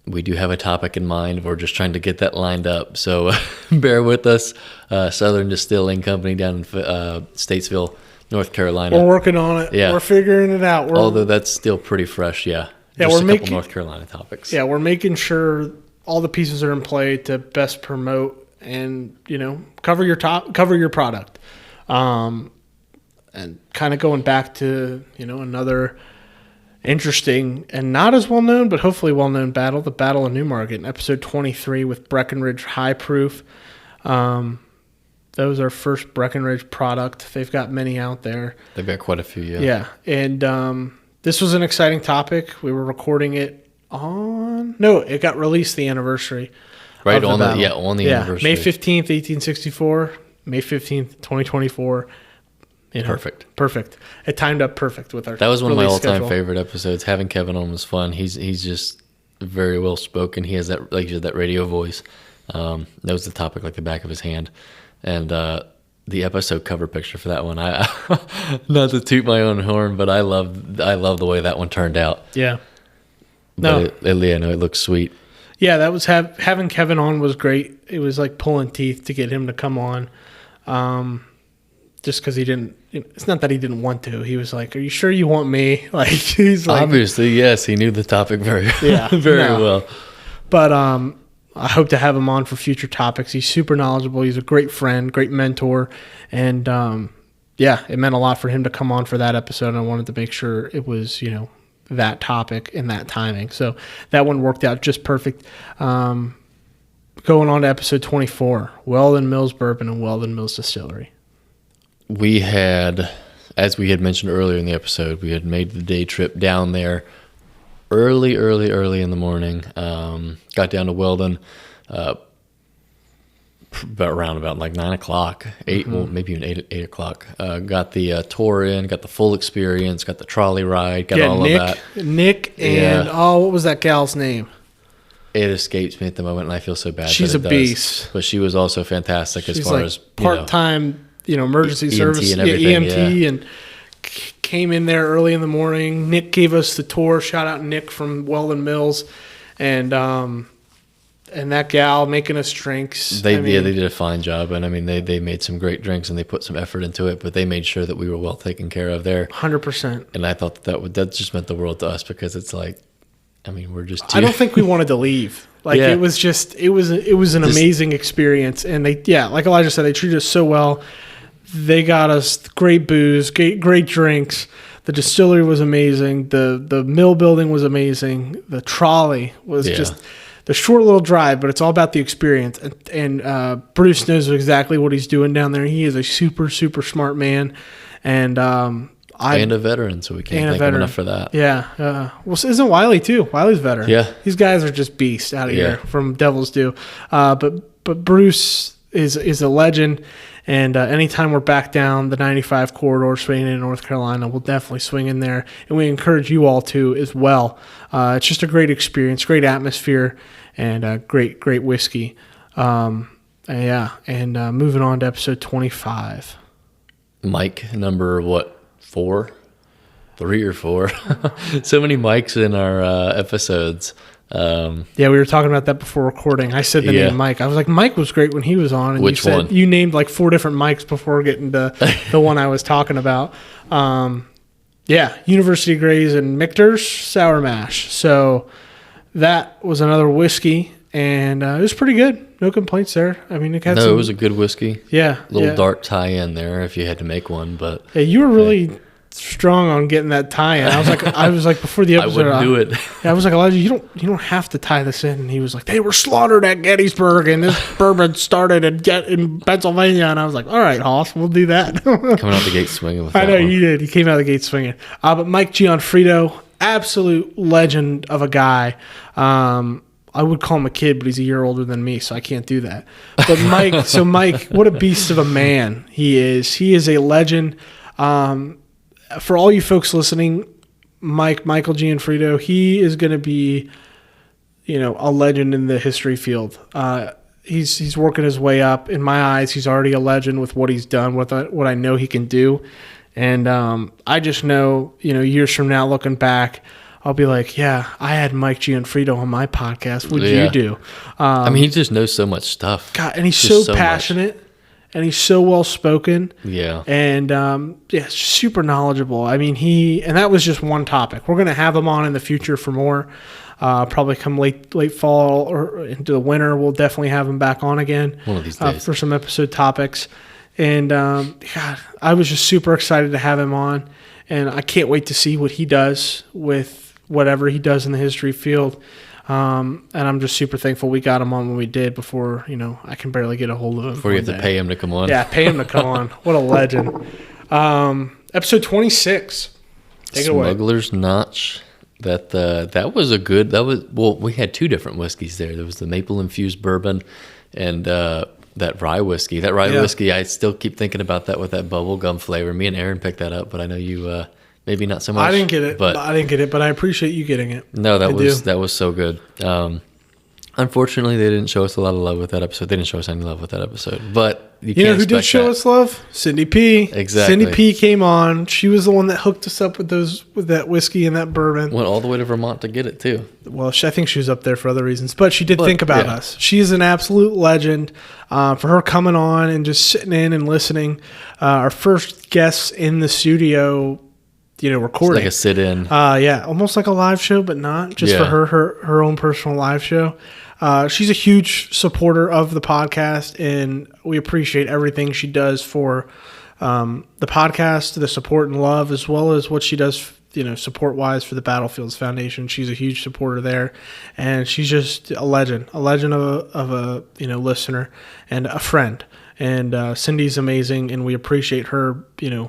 We do have a topic in mind. We're just trying to get that lined up. So bear with us. Southern Distilling Company down in Statesville, North Carolina. We're working on it. Yeah. We're figuring it out. Although that's still pretty fresh, yeah. Yeah, Just we're a couple making North Carolina topics. Yeah, we're making sure all the pieces are in play to best promote and cover your product. And kind of going back to another interesting and not as well known, but hopefully well known battle, the Battle of Newmarket, in episode 23 with Breckenridge High Proof. That was our first Breckenridge product. They've got many out there. They've got quite a few, yeah. Yeah, and this was an exciting topic. We were recording it it got released the anniversary. Right, on the anniversary. May 15th, 1864, May 15th, 2024. Perfect. It timed up perfect with our That was one of my release all-time schedule. favorite episodes. Having Kevin on was fun. He's very well spoken. He has that, like you said, that radio voice. Knows the topic like the back of his hand. And the episode cover picture for that one, I not to toot my own horn, but I love the way that one turned out. Yeah. But it looks sweet. Yeah, that was having Kevin on was great. It was like pulling teeth to get him to come on, just because he didn't. It's not that he didn't want to. He was like, "Are you sure you want me?" Like he's like, obviously, yes, he knew the topic very well. But I hope to have him on for future topics. He's super knowledgeable. He's a great friend, great mentor, and it meant a lot for him to come on for that episode. And I wanted to make sure it was that topic and that timing. So that one worked out just perfect. Going on to episode 24, Weldon Mills Bourbon and Weldon Mills Distillery. We had, as we had mentioned earlier in the episode, we had made the day trip down there early in the morning. Got down to Weldon about like 9 o'clock, 8, well, maybe even 8 o'clock. Got the tour in, got the full experience, got the trolley ride, got all Nick, of that. Nick and, what was that gal's name? It escapes me at the moment, and I feel so bad. She's a beast. But she was also fantastic. She's as far like as part-time, emergency EMT service, and everything, EMT, and came in there early in the morning. Nick gave us the tour. Shout out Nick from Weldon Mills, and that gal making us drinks. They did a fine job, and I mean they made some great drinks and they put some effort into it, but they made sure that we were well taken care of there. 100%. And I thought that just meant the world to us, because it's like, I mean, we're just. I don't think we wanted to leave. Like it was an amazing experience, and like Elijah said, they treated us so well. They got us great booze, great drinks. The distillery was amazing. The mill building was amazing. The trolley was just the short little drive, but it's all about the experience. And Bruce knows exactly what he's doing down there. He is a super, super smart man. And and a veteran, so we can't thank him enough for that. Yeah. Well, so isn't Wiley too? Wiley's a veteran. Yeah. These guys are just beasts out of here from Devil's Due. But Bruce is a legend. And anytime we're back down the 95 corridor, swinging in North Carolina, we'll definitely swing in there. And we encourage you all to as well. It's just a great experience, great atmosphere, and great whiskey. And moving on to episode 25. Mike number, 4? 3 or 4. So many mics in our episodes. We were talking about that before recording. I said the name Mike. I was like, Mike was great when he was on. And Which one? You named like 4 different mics before getting to the one I was talking about. University Grays and Michter's Sour Mash. So that was another whiskey, and it was pretty good. No complaints there. I mean, it was a good whiskey. Yeah. A little dark tie-in there if you had to make one, but you were really strong on getting that tie-in. I was like before the episode, I wouldn't do it. I was like, Elijah, you don't have to tie this in. And he was like, they were slaughtered at Gettysburg, and this bourbon started in Pennsylvania. And I was like, all right, Hoss, we'll do that. Coming out the gate swinging with that. I know one. you did. He came out of the gate swinging. But Mike Gianfrido, absolute legend of a guy. I would call him a kid, but he's a year older than me, so I can't do that. But Mike, what a beast of a man he is. He is a legend. For all you folks listening, Michael Gianfrido, he is going to be, a legend in the history field. He's working his way up. In my eyes, he's already a legend with what he's done, with what I know he can do. And I just know, years from now, looking back, I'll be like, yeah, I had Mike Gianfrido on my podcast. What'd you do? He just knows so much stuff. God, and he's so passionate. And he's so well spoken. Yeah. And super knowledgeable. I mean, and that was just one topic. We're going to have him on in the future for more. Probably come late fall or into the winter. We'll definitely have him back on again. One of these days. For some episode topics. And God, I was just super excited to have him on. And I can't wait to see what he does with whatever he does in the history field. And I'm just super thankful we got him on when we did before, I can barely get a hold of him. Before you have to pay him to come on. Yeah, pay him to come on. What a legend. Episode 26. Take it away. Smuggler's Notch. We had 2 different whiskeys there. There was the maple infused bourbon and that rye whiskey. That rye whiskey, I still keep thinking about that with that bubble gum flavor. Me and Aaron picked that up, but I know you maybe not so much. I didn't get it, but I appreciate you getting it. No, that was so good. Unfortunately, they didn't show us a lot of love with that episode. They didn't show us any love with that episode. But you know can't who did show us love? Cindy P. Exactly. Cindy P came on. She was the one that hooked us up with that whiskey and that bourbon. Went all the way to Vermont to get it too. Well, I think she was up there for other reasons, but she did think about us. She is an absolute legend. For her coming on and just sitting in and listening, our first guest in the studio, recording. It's like a sit-in. Almost like a live show, but not just for her own personal live show. She's a huge supporter of the podcast, and we appreciate everything she does for the podcast, the support and love, as well as what she does, support-wise for the Battlefields Foundation. She's a huge supporter there, and she's just a legend of a listener and a friend. And Cindy's amazing, and we appreciate her,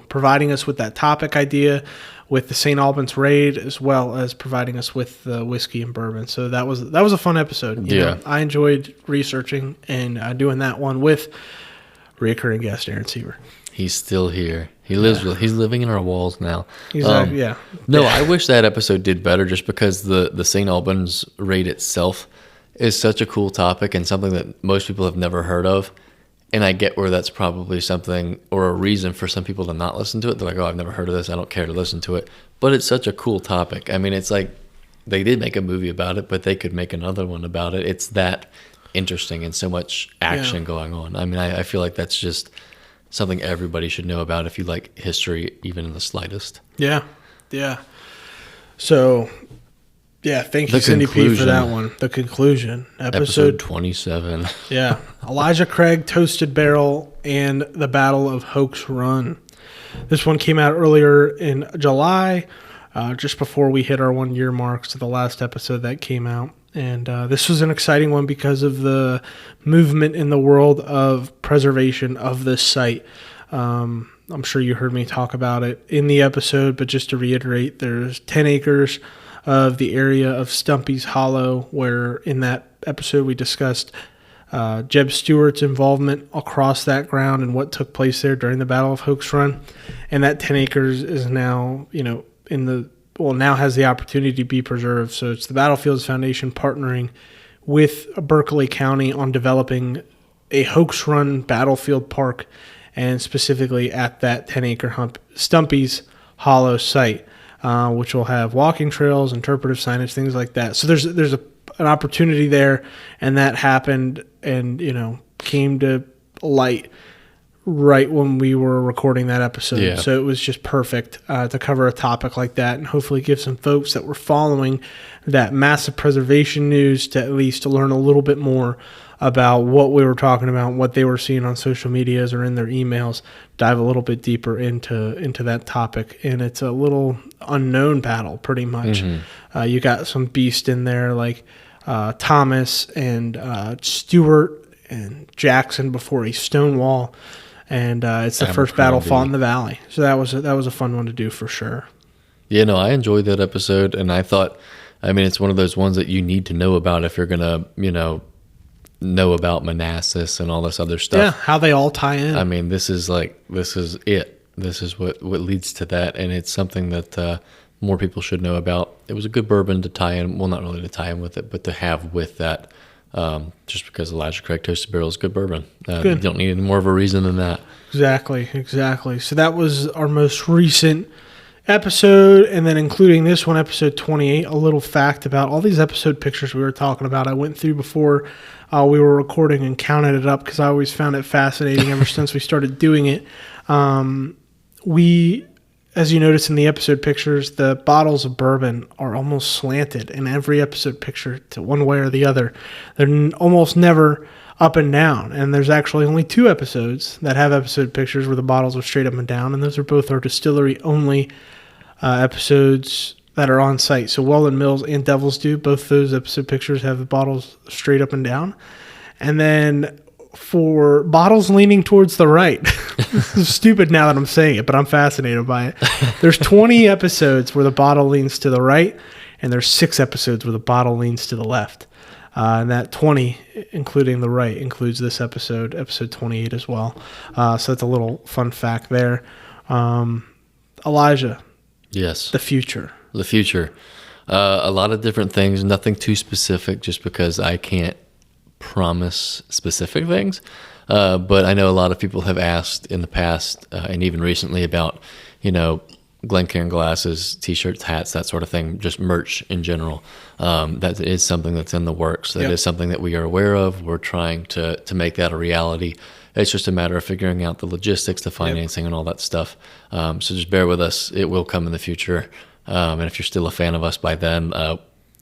providing us with that topic idea with the St. Albans raid, as well as providing us with the whiskey and bourbon. So that was a fun episode. You know, I enjoyed researching and doing that one with recurring guest Aaron Seaver. He's still here. He lives. He's living in our walls now. No, I wish that episode did better, just because the St. Albans raid itself is such a cool topic and something that most people have never heard of. And I get where that's probably something or a reason for some people to not listen to it. They're like, oh, I've never heard of this. I don't care to listen to it. But it's such a cool topic. I mean, it's like they did make a movie about it, but they could make another one about it. It's that interesting and so much action going on. I mean, I feel like that's just something everybody should know about if you like history, even in the slightest. Yeah. So, thank you, Cindy P, for that one. The conclusion. Episode 27. Yeah. Elijah Craig, Toasted Barrel, and the Battle of Hoke's Run. This one came out earlier in July, just before we hit our 1 year marks to the last episode that came out. And this was an exciting one because of the movement in the world of preservation of this site. I'm sure you heard me talk about it in the episode, but just to reiterate, there's 10 acres of the area of Stumpy's Hollow, where in that episode we discussed Jeb Stewart's involvement across that ground and what took place there during the Battle of Hoke's Run. And that 10 acres is now, now has the opportunity to be preserved. So it's the Battlefields Foundation partnering with Berkeley County on developing a Hoke's Run battlefield park, and specifically at that 10-acre Stumpy's Hollow site, which will have walking trails, interpretive signage, things like that. So there's an opportunity there, and that happened and, came to light right when we were recording that episode. Yeah. So it was just perfect to cover a topic like that, and hopefully give some folks that were following that massive preservation news to at least learn a little bit more about what we were talking about, what they were seeing on social medias or in their emails, dive a little bit deeper into that topic. And it's a little unknown battle, pretty much. Mm-hmm. You got some beast in there like Thomas and Stewart and Jackson before he's Stonewall. And it's the first battle fought in the valley. So that was a fun one to do for sure. Yeah, no, I enjoyed that episode. And I thought, it's one of those ones that you need to know about if you're going to, know about Manassas and all this other stuff. Yeah, how they all tie in. This is it. This is what leads to that, and it's something that more people should know about. It was a good bourbon to tie in. Well, not really to tie in with it, but to have with that. Just because Elijah Craig Toasted Barrel is good bourbon. You don't need any more of a reason than that. Exactly. So that was our most recent episode, and then including this one, episode 28, a little fact about all these episode pictures we were talking about. I went through before we were recording and counted it up because I always found it fascinating ever since we started doing it. We, as you notice in the episode pictures, the bottles of bourbon are almost slanted in every episode picture to one way or the other. They're almost never up and down, and there's actually only 2 episodes that have episode pictures where the bottles are straight up and down, and those are both our distillery only episodes that are on site. So Welland Mills and Devil's Due, both those episode pictures have the bottles straight up and down. And then for bottles leaning towards the right, this is stupid now that I'm saying it, but I'm fascinated by it. There's 20 episodes where the bottle leans to the right, and there's 6 episodes where the bottle leans to the left. And that 20, including the right, includes this episode 28 as well. So that's a little fun fact there. Elijah, Yes. The future. The future. A lot of different things, nothing too specific just because I can't promise specific things. But I know a lot of people have asked in the past and even recently about, Glencairn glasses, T-shirts, hats, that sort of thing, just merch in general. That is something that's in the works. That is something that we are aware of. We're trying to make that a reality. It's just a matter of figuring out the logistics, the financing, and all that stuff. So just bear with us. It will come in the future. And if you're still a fan of us by then,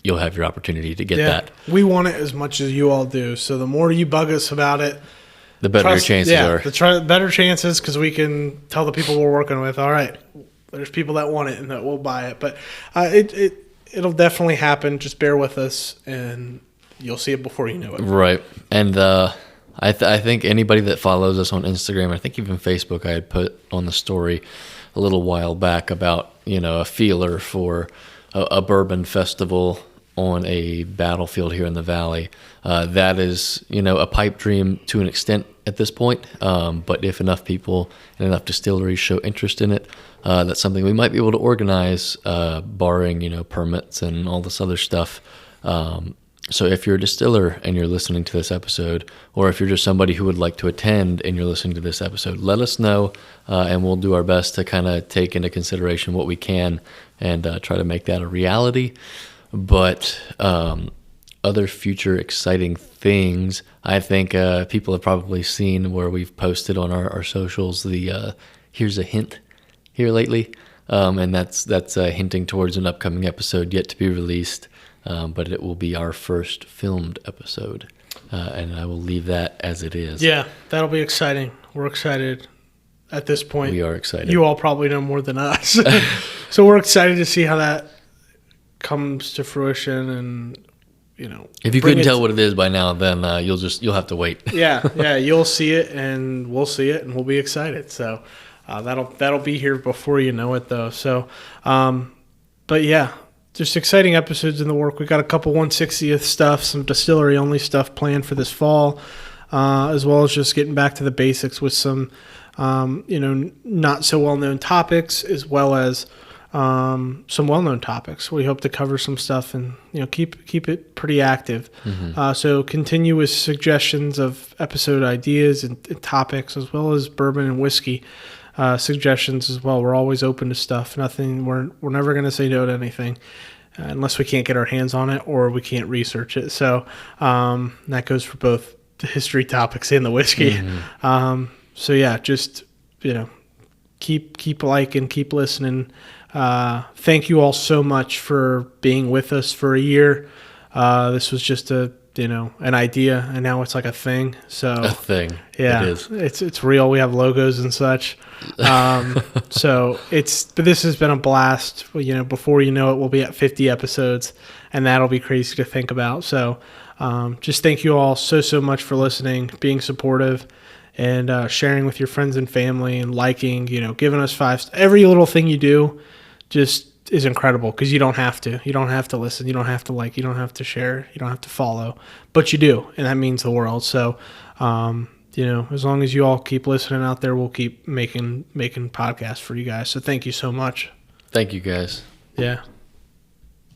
you'll have your opportunity to get that. We want it as much as you all do. So the more you bug us about it, the better your chances are. The better chances, because we can tell the people we're working with, all right, there's people that want it and that will buy it. But it'll definitely happen. Just bear with us, and you'll see it before you know it. Right. And I think anybody that follows us on Instagram, I think even Facebook, I had put on the story a little while back about, a feeler for a bourbon festival on a battlefield here in the valley. That is, a pipe dream to an extent at this point. But if enough people and enough distilleries show interest in it, that's something we might be able to organize, barring, permits and all this other stuff. So if you're a distiller and you're listening to this episode, or if you're just somebody who would like to attend and you're listening to this episode, let us know, and we'll do our best to kind of take into consideration what we can and try to make that a reality. But other future exciting things, I think people have probably seen where we've posted on our socials the here's a hint here lately, and that's hinting towards an upcoming episode yet to be released. But it will be our first filmed episode, and I will leave that as it is. Yeah, that'll be exciting. We're excited at this point. We are excited. You all probably know more than us. So we're excited to see how that comes to fruition, and, if you couldn't tell what it is by now, then you'll have to wait. Yeah, you'll see it, and we'll see it, and we'll be excited. So that'll be here before you know it, though. So, but yeah. Just exciting episodes in the work. We got a couple 160th stuff, some distillery only stuff planned for this fall, as well as just getting back to the basics with some, not so well known topics, as well as some well known topics. We hope to cover some stuff and keep it pretty active. Mm-hmm. So continue with suggestions of episode ideas and topics, as well as bourbon and whiskey. Suggestions as well. We're always open to stuff. We're never going to say no to anything unless we can't get our hands on it or we can't research it. So that goes for both the history topics and the whiskey. Mm-hmm. So yeah, just keep liking, keep listening. Thank you all so much for being with us for a year. This was just an idea, and now it's like a thing. So a thing. Yeah, it is. It's real. We have logos and such. So but this has been a blast. Before you know it, we'll be at 50 episodes, and that'll be crazy to think about. So just thank you all so much for listening, being supportive, and sharing with your friends and family, and liking, giving us 5 every little thing you do just is incredible, because you don't have to listen, you don't have to like, you don't have to share, you don't have to follow, but you do, and that means the world. So as long as you all keep listening out there, we'll keep making podcasts for you guys. So thank you so much. Thank you guys. Yeah.